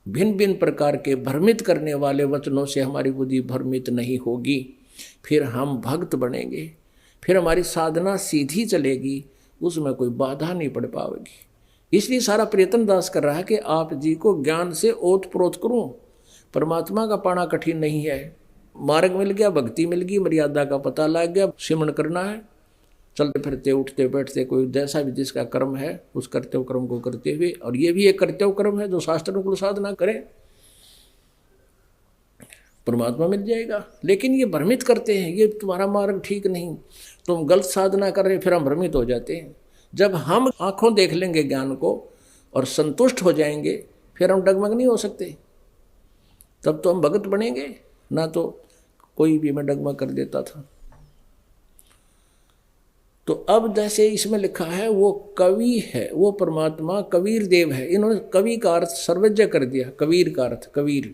Speaker 1: भिन्न भिन्न प्रकार के भ्रमित करने वाले वचनों से हमारी बुद्धि भ्रमित नहीं होगी, फिर हम भक्त बनेंगे, फिर हमारी साधना सीधी चलेगी, उसमें कोई बाधा नहीं पड़ पाएगी। इसलिए सारा प्रयत्न दास कर रहा है कि आप जी को ज्ञान से ओत प्रोत करूं। परमात्मा का पाना कठिन नहीं है, मार्ग मिल गया, भक्ति मिल गई, मर्यादा का पता लग गया, सिमरण करना है, चलते फिरते उठते बैठते कोई जैसा भी जिसका कर्म है उस कर्तव्य कर्म को करते हुए, और ये भी एक कर्तव्य कर्म है जो शास्त्रानुकूल साधना करें, परमात्मा मिल जाएगा। लेकिन ये भ्रमित करते हैं, ये तुम्हारा मार्ग ठीक नहीं, तुम गलत साधना कर रहे, फिर हम भ्रमित हो जाते हैं। जब हम आंखों देख लेंगे ज्ञान को और संतुष्ट हो जाएंगे, फिर हम डगमग नहीं हो सकते, तब तो हम भगत बनेंगे, ना तो कोई भी मैं डगमग कर देता था। तो अब जैसे इसमें लिखा है वो कवि है, वो परमात्मा कबीर देव है। इन्होंने कवि का अर्थ सर्वज्ञ कर दिया, कबीर का अर्थ कबीर।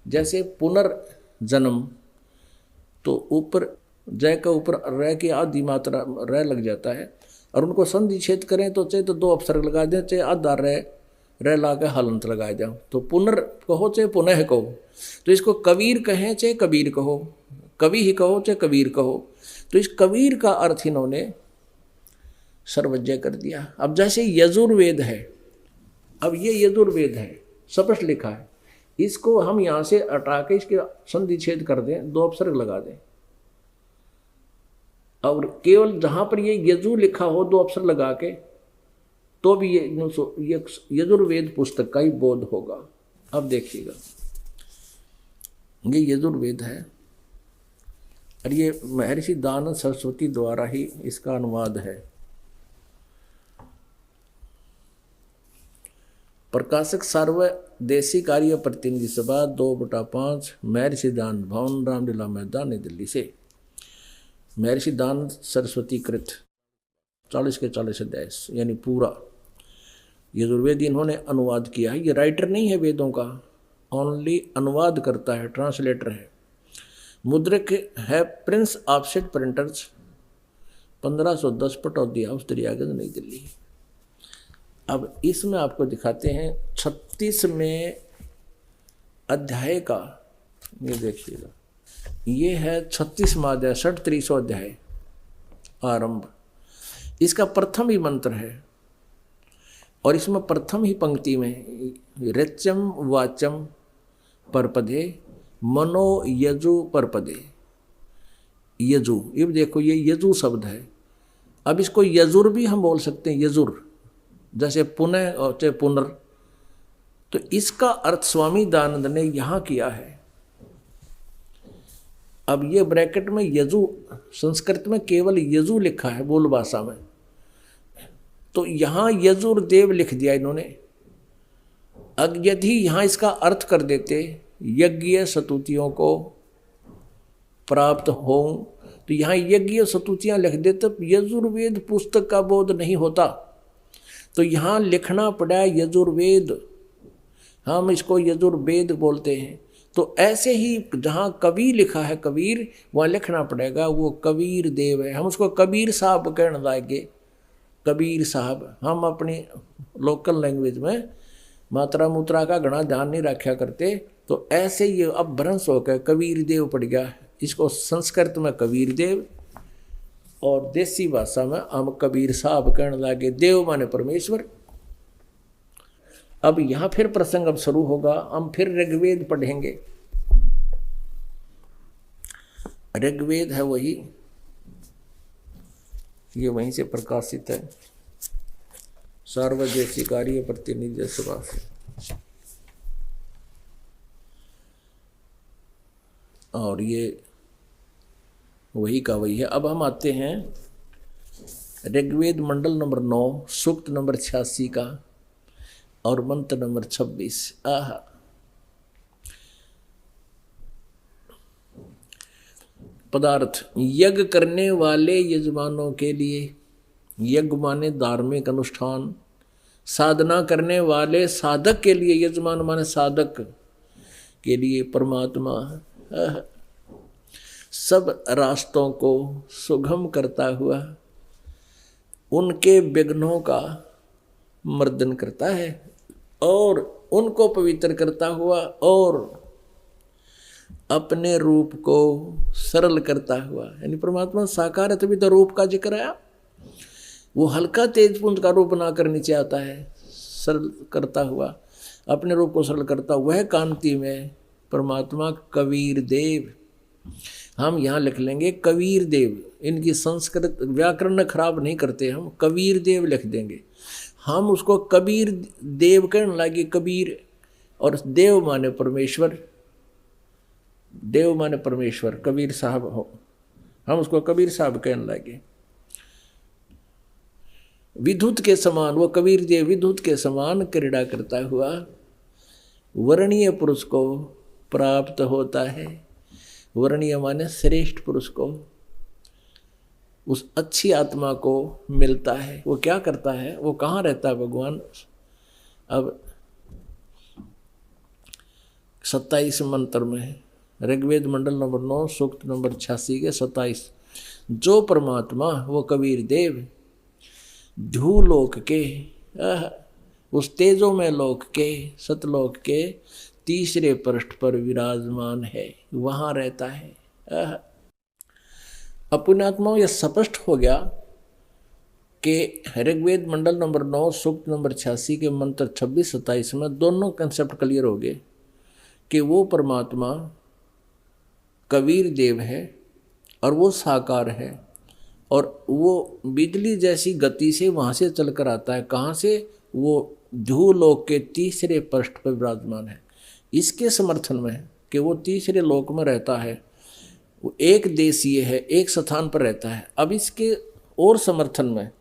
Speaker 1: जैसे पुनर्जन्म, तो ऊपर जय का ऊपर र की आधी मात्रा र लग जाता है, और उनको संधि छेद करें तो चाहे तो 2 अपसर्ग लगा दें, चाहे आधा र ला के हलंत लगाए जाओ, तो पुनर् कहो चाहे पुनः कहो। तो इसको कबीर कहें चाहे कबीर कहो, कवि ही कहो चाहे कबीर कहो, तो इस कबीर का अर्थ इन्होंने सर्वज्ञ कर दिया। अब जैसे यजुर्वेद है, अब ये यजुर्वेद है, स्पष्ट लिखा है, इसको हम यहाँ से हटा के इसके संधि छेद कर दें, 2 अपसर्ग लगा दें, और केवल जहाँ पर ये यजु लिखा हो 2 अक्षर लगा के, तो भी ये यजुर्वेद पुस्तक का ही बोध होगा। अब देखिएगा, ये यजुर्वेद है और ये महर्षि दयानंद सरस्वती द्वारा ही इसका अनुवाद है। प्रकाशक सर्वदेशी कार्य प्रतिनिधि सभा 2/5 महर्षि दयानंद भवन, रामलीला मैदान, नई दिल्ली से। महर्षि दयानंद सरस्वती कृत 40 के 40 अध्याय, यानी पूरा यजुर्वेद इन्होंने अनुवाद किया है। ये राइटर नहीं है वेदों का, ओनली अनुवाद करता है, ट्रांसलेटर है। मुद्रक है Prince offset printers, 1510 Pataudi house, Daryaganj, नई दिल्ली। अब इसमें आपको दिखाते हैं 36वें अध्याय का, ये देखिएगा, ये है 36वां अध्याय, 33वां अध्याय आरंभ। इसका प्रथम ही मंत्र है, और इसमें प्रथम ही पंक्ति में रच्यम वाचम परपदे मनो यजु परपदे, यजु, ये देखो ये यजु शब्द है। अब इसको यजुर भी हम बोल सकते हैं, यजुर, जैसे पुनः और चाहे पुनर्। तो इसका अर्थ स्वामी दयानंद ने यहाँ किया है। अब ये ब्रैकेट में यजु, संस्कृत में केवल यजु लिखा है बोल भाषा में, तो यहाँ यजुर्देव लिख दिया इन्होंने। अब यदि यहाँ इसका अर्थ कर देते यज्ञ स्तुतियों को प्राप्त हो, तो यहाँ यज्ञ स्तुतियाँ लिख देते, यजुर्वेद पुस्तक का बोध नहीं होता। तो यहाँ लिखना पड़ा यजुर्वेद, हम इसको यजुर्वेद बोलते हैं। तो ऐसे ही जहाँ कवि लिखा है कबीर, वहाँ लिखना पड़ेगा वो कबीर देव है। हम उसको कबीर साहब कहने लाएंगे, कबीर साहब। हम अपनी लोकल लैंग्वेज में मात्रा मुत्रा का घना ध्यान नहीं रखा करते, तो ऐसे ये अब भ्रंश होकर कबीर देव पड़ गया। इसको संस्कृत में कबीर देव और देसी भाषा में हम कबीर साहब कहने लगे। देव माने परमेश्वर। अब यहाँ फिर प्रसंग अब शुरू होगा, हम फिर ऋग्वेद पढ़ेंगे। ऋग्वेद है वही, ये वहीं से प्रकाशित है, सर्वदेशी कार्य प्रतिनिधि सभा से। और ये वही का वही है। अब हम आते हैं ऋग्वेद मंडल नंबर 9 सूक्त नंबर 86 का और मंत्र नंबर 26। आहा, पदार्थ यज्ञ करने वाले यजमानों के लिए, यज्ञ माने धार्मिक अनुष्ठान, साधना करने वाले साधक के लिए, यजमान माने साधक के लिए परमात्मा सब रास्तों को सुगम करता हुआ उनके विघ्नों का मर्दन करता है और उनको पवित्र करता हुआ और अपने रूप को सरल करता हुआ, यानी परमात्मा साकार है तभी तो रूप का जिक्र आया। वो हल्का तेज पुंज का रूप बनाकर नीचे आता है, सरल करता हुआ अपने रूप को सरल करता, वह कांति में परमात्मा कबीर देव। हम यहाँ लिख लेंगे कबीर देव, इनकी संस्कृत व्याकरण खराब नहीं करते, हम कबीर देव लिख देंगे। हम उसको कबीर देव कहने लगे, कबीर और देव माने परमेश्वर, देव माने परमेश्वर, कबीर साहब हो, हम उसको कबीर साहब कहने लगे। विद्युत के समान वो कबीर देव विद्युत के समान क्रीड़ा करता हुआ वर्णीय पुरुष को प्राप्त होता है। वर्णीय माने श्रेष्ठ पुरुष को, उस अच्छी आत्मा को मिलता है। वो क्या करता है, वो कहाँ रहता है भगवान। अब 27 मंत्र में ऋग्वेद मंडल नंबर 9 सूक्त नंबर 86 के 27, जो परमात्मा वो कबीर देव ध्रुलोक के उस तेजो में लोक के सतलोक के तीसरे पृष्ठ पर विराजमान है, वहाँ रहता है। अपनात्माओं यह स्पष्ट हो गया कि ऋग्वेद मंडल नंबर 9 सूक्त नंबर 86 के मंत्र 26-27 में दोनों कंसेप्ट क्लियर हो गए कि वो परमात्मा कबीर देव है और वो साकार है और वो बिजली जैसी गति से वहाँ से चलकर आता है। कहाँ से, वो ध्रुलोक के तीसरे पृष्ठ पर विराजमान है। इसके समर्थन में कि वो तीसरे लोक में रहता है, वो एक देशीय है, एक स्थान पर रहता है। अब इसके और समर्थन में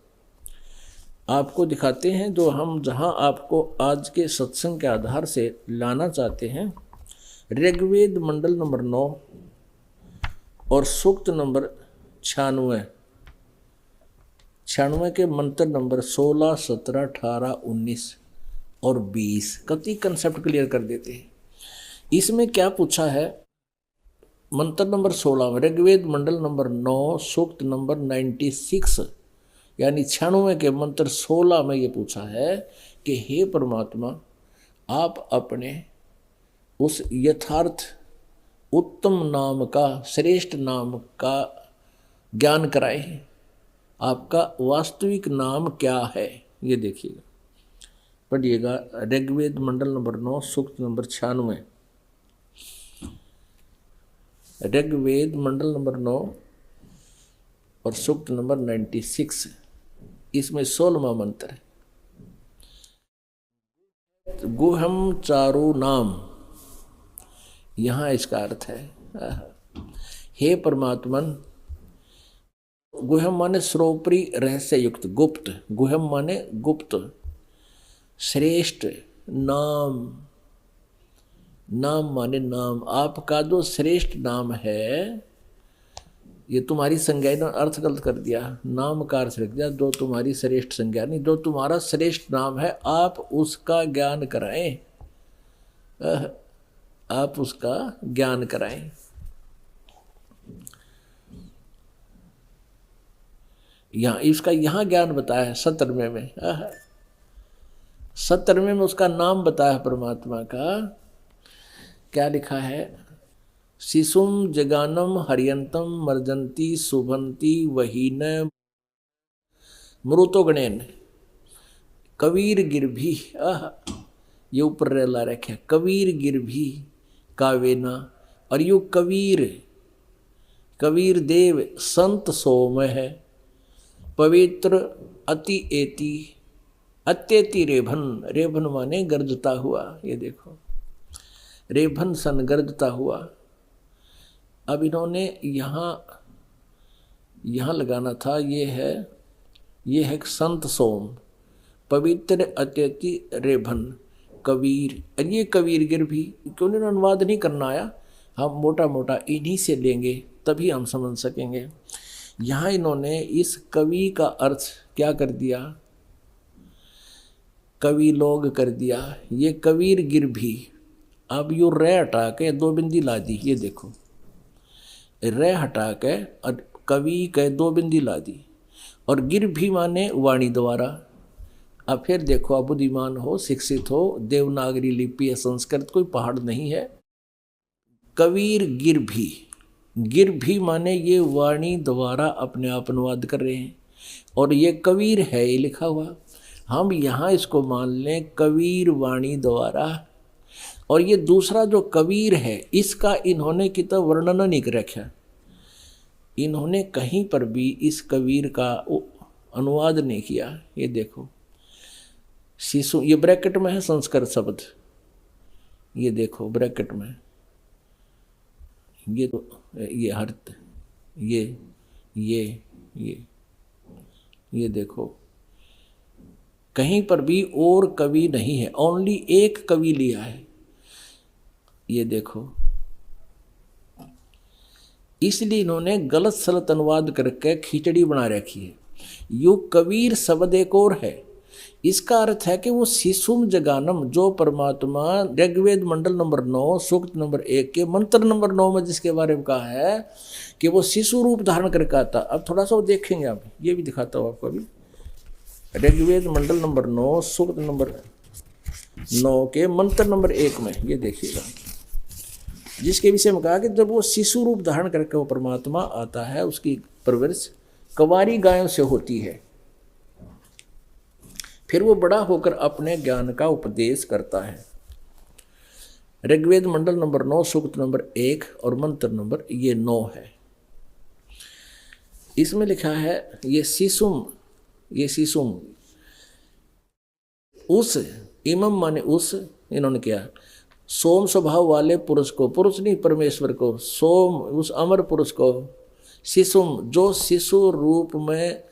Speaker 1: आपको दिखाते हैं, जो हम जहाँ आपको आज के सत्संग के आधार से लाना चाहते हैं। ऋग्वेद मंडल नंबर 9 और सूक्त नंबर 96 के मंत्र नंबर 16, 17, 18, 19 और 20 कति कंसेप्ट क्लियर कर देते हैं। इसमें क्या पूछा है, मंत्र नंबर 16 में ऋग्वेद मंडल नंबर 9 सूक्त नंबर 96 यानी 96 के मंत्र 16 में ये पूछा है कि हे परमात्मा, आप अपने उस यथार्थ उत्तम नाम का, श्रेष्ठ नाम का ज्ञान कराए। आपका वास्तविक नाम क्या है, ये देखिएगा, पढ़िएगा। ऋग्वेद मंडल नंबर 9 सूक्त नंबर 96, ऋग्वेद मंडल नंबर 9 और सूक्त नंबर 96, इसमें 16वां मंत्र है। गुहम चारु नाम, यहाँ इसका अर्थ है, हे परमात्मन, गुहम माने सर्वोपरि रहस्य युक्त, गुप्त, गुहम माने गुप्त, श्रेष्ठ नाम, नाम माने नाम, आपका जो श्रेष्ठ नाम है, ये तुम्हारी संज्ञा ने अर्थ गलत कर दिया, नाम का अर्थ रख दिया, जो तुम्हारी श्रेष्ठ संज्ञा नहीं, जो तुम्हारा श्रेष्ठ नाम है, आप उसका ज्ञान कराएं, आप उसका ज्ञान कराएं। यहाँ इसका यहाँ ज्ञान बताया है 17वें में, 17वें में उसका नाम बताया परमात्मा का। क्या लिखा है, शिशुम जगानम हरियंतम मर्जंती शुभंती वहीन मृतोगणेन कबीर गिरभी, ये ऊपर रेला रखे, कबीर गिरभी कावेना, और यू कबीर, कबीर देव संत सोम है, पवित्र अति एति, अत्येति रेभन, रेभन माने गर्जता हुआ, ये देखो रेभन सन गर्जता हुआ। अब इन्होंने यहाँ लगाना था, ये है संत सोम, पवित्र अत्यति रेभन कबीर। ये कबीर गिर भी क्यों नहीं अनुवाद नहीं करना आया, हम मोटा मोटा इन्हीं से लेंगे तभी हम समझ सकेंगे। यहाँ इन्होंने इस कवि का अर्थ क्या कर दिया, कवि लोग कर दिया। ये कबीर गिर भी, अब यू रे हटा के 2 बिंदी ला दी, ये देखो रे हटा के और कवि के 2 बिंदी ला दी, और गिर भी माने वाणी द्वारा। अब फिर देखो, आप बुद्धिमान हो, शिक्षित हो, देवनागरी लिपि है, संस्कृत कोई पहाड़ नहीं है। कबीर गिर भी माने ये वाणी द्वारा अपने आप अनुवाद कर रहे हैं, और ये कबीर है ये लिखा हुआ, हम यहाँ इसको मान लें कबीर वाणी द्वारा। और ये दूसरा जो कबीर है इसका इन्होंने किताब वर्णन नहीं कर रखा, इन्होंने कहीं पर भी इस कबीर का अनुवाद नहीं किया। ये देखो शिशु, ये ब्रैकेट में है संस्कृत शब्द, ये देखो ब्रैकेट में, ये तो ये हर्त, ये देखो कहीं पर भी और कवि नहीं है, ओनली एक कवि लिया है, ये देखो। इसलिए इन्होंने गलत सलत अनुवाद करके खिचड़ी बना रखी है। यू कबीर शब्द एक और है, इसका अर्थ है कि वो शिशुम जगानम, जो परमात्मा ऋग्वेद मंडल नंबर 9 सूक्त नंबर 1 के मंत्र नंबर 9 में जिसके बारे में कहा है कि वो शिशु रूप धारण करके आता। अब थोड़ा सा वो देखेंगे, आप ये भी दिखाता हूँ आपको अभी। ऋग्वेद मंडल नंबर 9 सूक्त नंबर 9 के मंत्र नंबर 1 में ये देखिएगा, जिसके विषय में कहा कि जब वो शिशु रूप धारण करके वो परमात्मा आता है, उसकी परवरिश कंवारी गायों से होती है, फिर वो बड़ा होकर अपने ज्ञान का उपदेश करता है। ऋग्वेद मंडल नंबर 9 सूक्त नंबर 1 और मंत्र नंबर ये 9 है। इसमें लिखा है ये शिशुम उस, इमम माने उस, इन्होंने क्या सोम स्वभाव वाले पुरुष को, पुरुष नहीं परमेश्वर को, सोम उस अमर पुरुष को, शिशुम जो शिशु रूप में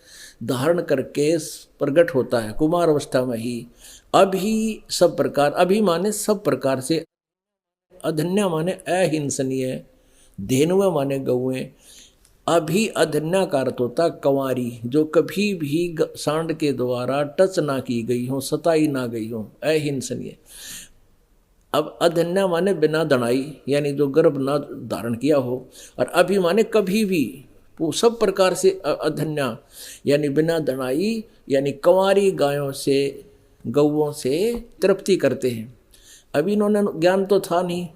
Speaker 1: धारण करके प्रकट होता है कुमार अवस्था में ही, अभी सब प्रकार, अभी माने सब प्रकार से, अधन्या माने अहिंसनीय, धेनुआ माने गौएं, अभी अधन्या का अर्थ होता कंवारी, जो कभी भी सांड के द्वारा टच ना की गई हो, सताई ना गई हो, अहिंसनीय। अब अधन्या माने बिना दणाई, यानी जो गर्भ ना धारण किया हो, और अभी माने कभी भी, वो सब प्रकार से अधन्या यानी बिना दणाई, यानी कंवारी गायों से, गौओं से तृप्ति करते हैं। अभी इन्होंने ज्ञान तो था नहीं,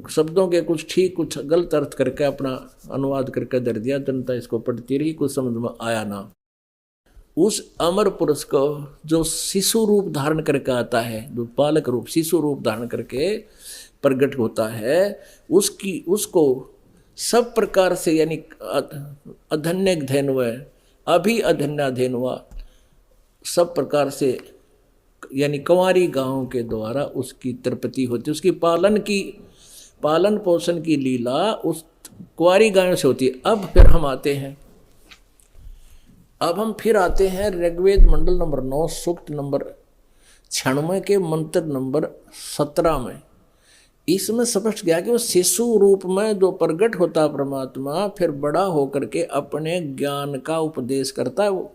Speaker 1: शब्दों के कुछ ठीक कुछ गलत अर्थ करके अपना अनुवाद करके दे दिया, जनता इसको पढ़ती रही, कुछ समझ में आया ना। उस अमर पुरुष को जो शिशु रूप धारण करके आता है, जो बालक रूप शिशु रूप धारण करके प्रकट होता है, उसको सब प्रकार से, यानी अधन्य धेनुआ, अभी अधन्या धेनुआ, सब प्रकार से, यानी कंवारी गांवों के द्वारा उसकी तृप्ति होती है, उसकी पालन पोषण की लीला उस कुंवारी गायों से होती है। अब फिर हम आते हैं ऋग्वेद मंडल नंबर 9 सूक्त नंबर 96 के मंत्र नंबर 17 में। इसमें स्पष्ट गया कि वो शिशु रूप में जो प्रकट होता परमात्मा, फिर बड़ा होकर के अपने ज्ञान का उपदेश करता है वो,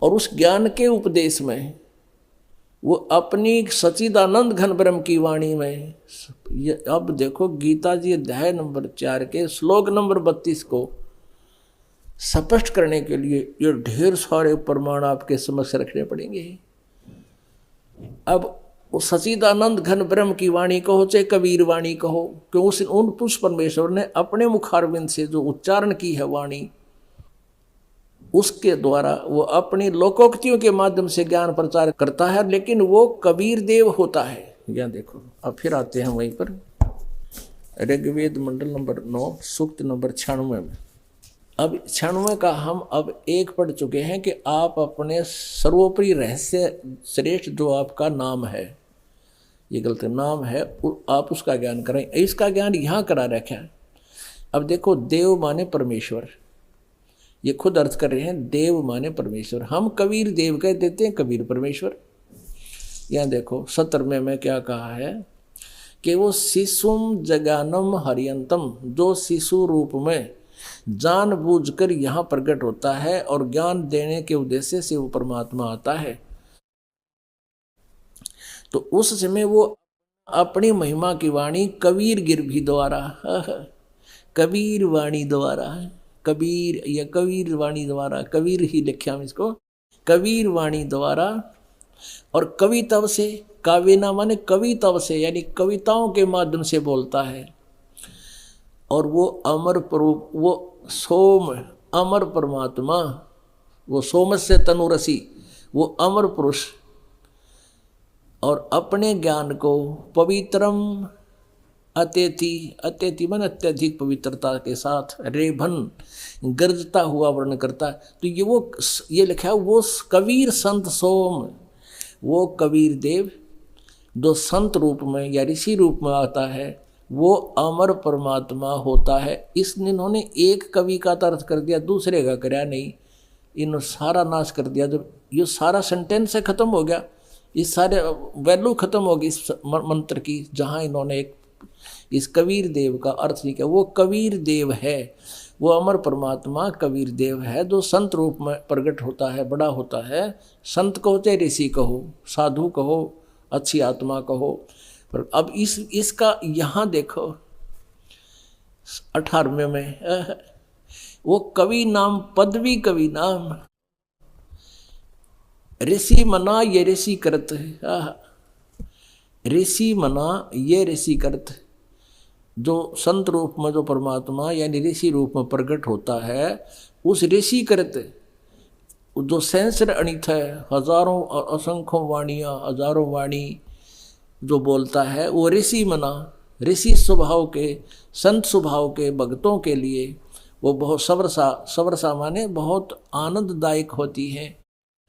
Speaker 1: और उस ज्ञान के उपदेश में वो अपनी सच्चिदानंद घन ब्रह्म की वाणी में, अब देखो गीता जी अध्याय नंबर 4 के श्लोक नंबर 32 को स्पष्ट करने के लिए ये ढेर सारे प्रमाण आपके समक्ष रखने पड़ेंगे। अब उस सच्चिदानंद घन ब्रह्म की वाणी कहो चाहे कबीर वाणी कहो, क्यों उस परमेश्वर ने अपने मुखारविंद से जो उच्चारण की है वाणी, उसके द्वारा वो अपनी लोकोक्तियों के माध्यम से ज्ञान प्रचार करता है, लेकिन वो कबीर देव होता है। यहाँ देखो, अब फिर आते हैं वहीं पर ऋग्वेद मंडल नंबर 9 सूक्त नंबर 96 में। अब 96 का हम अब एक पढ़ चुके हैं कि आप अपने सर्वोपरि रहस्य श्रेष्ठ जो आपका नाम है, ये गलत नाम है, आप उसका ज्ञान करें। इसका ज्ञान यहाँ करा रखा है। अब देखो, देव माने परमेश्वर, ये खुद अर्थ कर रहे हैं, देव माने परमेश्वर। हम कबीर देव कह देते हैं, कबीर परमेश्वर। यहाँ देखो 17 में क्या कहा है कि वो शिशुम जगानम हरियंतम, जो शिशु रूप में जानबूझकर यहाँ प्रकट होता है और ज्ञान देने के उद्देश्य से वो परमात्मा आता है, तो उस समय वो अपनी महिमा की वाणी कबीर गिरभी द्वारा, कबीर वाणी द्वारा, कबीर या कबीर वाणी द्वारा, कबीर ही लिखा हम इसको, कबीर वाणी द्वारा और कविता से, काव्यना माने कविता से, यानी कविताओं के माध्यम से बोलता है। और वो अमर स्वरूप, वो सोम अमर परमात्मा, वो सोम से तनुरसी, वो अमर पुरुष, और अपने ज्ञान को पवित्रम अत्यति, अत्यति मन अत्यधिक पवित्रता के साथ रेभन गरजता हुआ वर्ण करता है। तो ये लिखा है वो कबीर संत सोम, वो कबीर देव जो संत रूप में या ऋषि रूप में आता है, वो अमर परमात्मा होता है। इन्होंने एक कवि का अर्थ कर दिया, दूसरे का कराया नहीं, इन सारा नाश कर दिया। जब ये सारा सेंटेंस खत्म हो गया, इस सारे वैल्यू खत्म हो गई इस मंत्र की, जहाँ इन्होंने एक इस कबीर देव का अर्थ लिखा। वो कबीर देव है, वो अमर परमात्मा कबीर देव है, जो संत रूप में प्रकट होता है, बड़ा होता है। संत कहो चाहे ऋषि कहो, साधु कहो, अच्छी आत्मा कहो। पर अब इसका यहाँ देखो 18वें में, वो कवि नाम पदवी, कवि नाम ऋषि मना ये ऋषि करत, ऋषि मना ये ऋषि करत। जो संत रूप में जो परमात्मा यानी ऋषि रूप में प्रकट होता है, उस ऋषि करत जो सहस्र अणित है, हजारों असंख्यों वाणियाँ, हजारों वाणी जो बोलता है, वो ऋषि मना, ऋषि स्वभाव के, संत स्वभाव के भक्तों के लिए वो बहुत सवरसा माने बहुत आनंददायक होती है।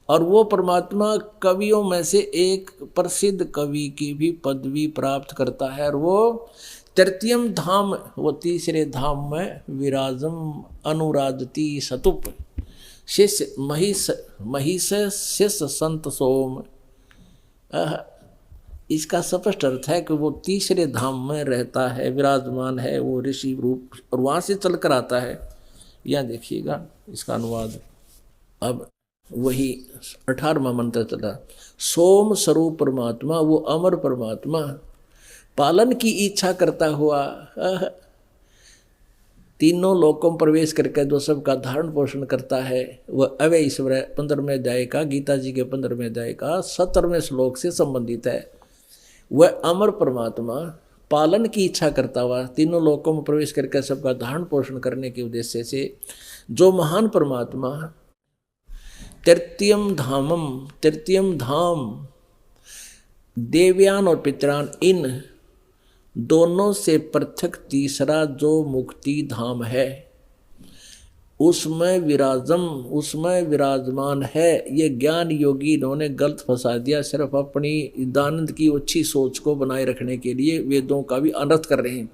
Speaker 1: और वो परमात्मा कवियों में से एक प्रसिद्ध कवि की भी पदवी प्राप्त करता है। और वो तृतीयम धाम, वो तीसरे धाम में विराजम अनुराजती सतुप शिष्य महिष शिष्य संत सोम। इसका स्पष्ट अर्थ है कि वो तीसरे धाम में रहता है, विराजमान है, वो ऋषि रूप, और वहाँ से चल कर आता है। यहाँ देखिएगा इसका अनुवाद। अब वही 18वां मंत्र चला, सोम स्वरूप परमात्मा, वो अमर परमात्मा पालन की इच्छा करता हुआ तीनों लोकों में प्रवेश करके जो सबका धारण पोषण करता है, वह अव्यय ईश्वर 15वें अध्याय का, गीता जी के 15वें अध्याय का 17वें श्लोक से संबंधित है। वह अमर परमात्मा पालन की इच्छा करता हुआ तीनों लोकों में प्रवेश करके सबका धारण पोषण करने के उद्देश्य से जो महान परमात्मा तृतीयम धाम देवयान और पितरान, इन दोनों से पृथक तीसरा जो मुक्ति धाम है, उसमें विराजमान है। ये ज्ञान योगी इन्होंने गलत फंसा दिया, सिर्फ अपनी दानंद की अच्छी सोच को बनाए रखने के लिए वेदों का भी अनर्थ कर रहे हैं।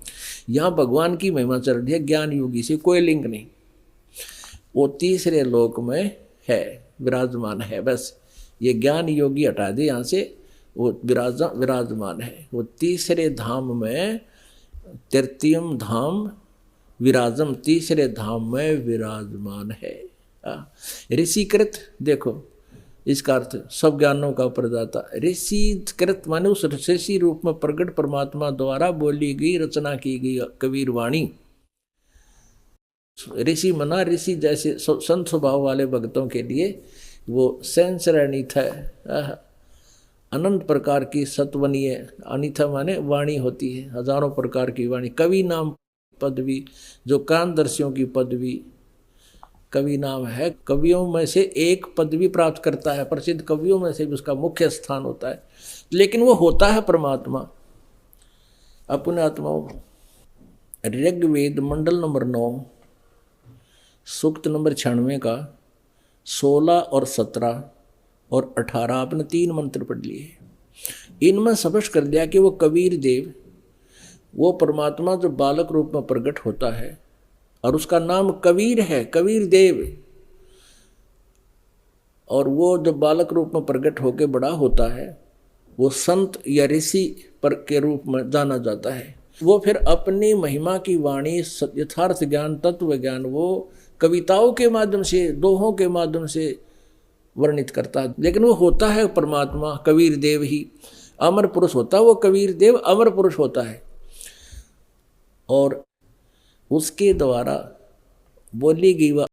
Speaker 1: यहाँ भगवान की महिमा चल रही है, ज्ञान योगी से कोई लिंक नहीं। वो तीसरे लोक में है, विराजमान है। बस ये ज्ञान योगी हटा दे यहाँ से, वो विराजमान है। वो तीसरे धाम में, तृतीयम धाम विराजम, तीसरे धाम में विराजमान है। ऋषिकृत, देखो इसका अर्थ सब ज्ञानों का प्रदाता। ऋषिकृत माने उस ऋषि रूप में प्रकट परमात्मा द्वारा बोली गई, रचना की गई कबीर वाणी। ऋषि मना, ऋषि जैसे संत स्वभाव वाले भक्तों के लिए वो सहस्राणित है, अनंत प्रकार की सत्वनीय, अनिथा माने वाणी होती है, हजारों प्रकार की वाणी। कवि नाम पदवी, जो कानदर्शियों की पदवी कवि नाम है, कवियों में से एक पदवी प्राप्त करता है, प्रसिद्ध कवियों में से भी उसका मुख्य स्थान होता है, लेकिन वो होता है परमात्मा अपने आत्माओं। ऋग्वेद मंडल नंबर 9 सूक्त नंबर 96 का 16 और 17 और 18 आपने 3 मंत्र पढ़ लिए। इनमें स्पष्ट कर दिया कि वो कबीर देव, वो परमात्मा जो बालक रूप में प्रकट होता है और उसका नाम कबीर है, कबीर देव। और वो जब बालक रूप में प्रकट होकर बड़ा होता है वो संत या ऋषि पर के रूप में जाना जाता है। वो फिर अपनी महिमा की वाणी, यथार्थ ज्ञान, तत्व ज्ञान वो कविताओं के माध्यम से, दोहों के माध्यम से वर्णित करता है। लेकिन वो होता है परमात्मा, कबीर देव ही अमर पुरुष होता है। वो कबीर देव अमर पुरुष होता है और उसके द्वारा बोली गई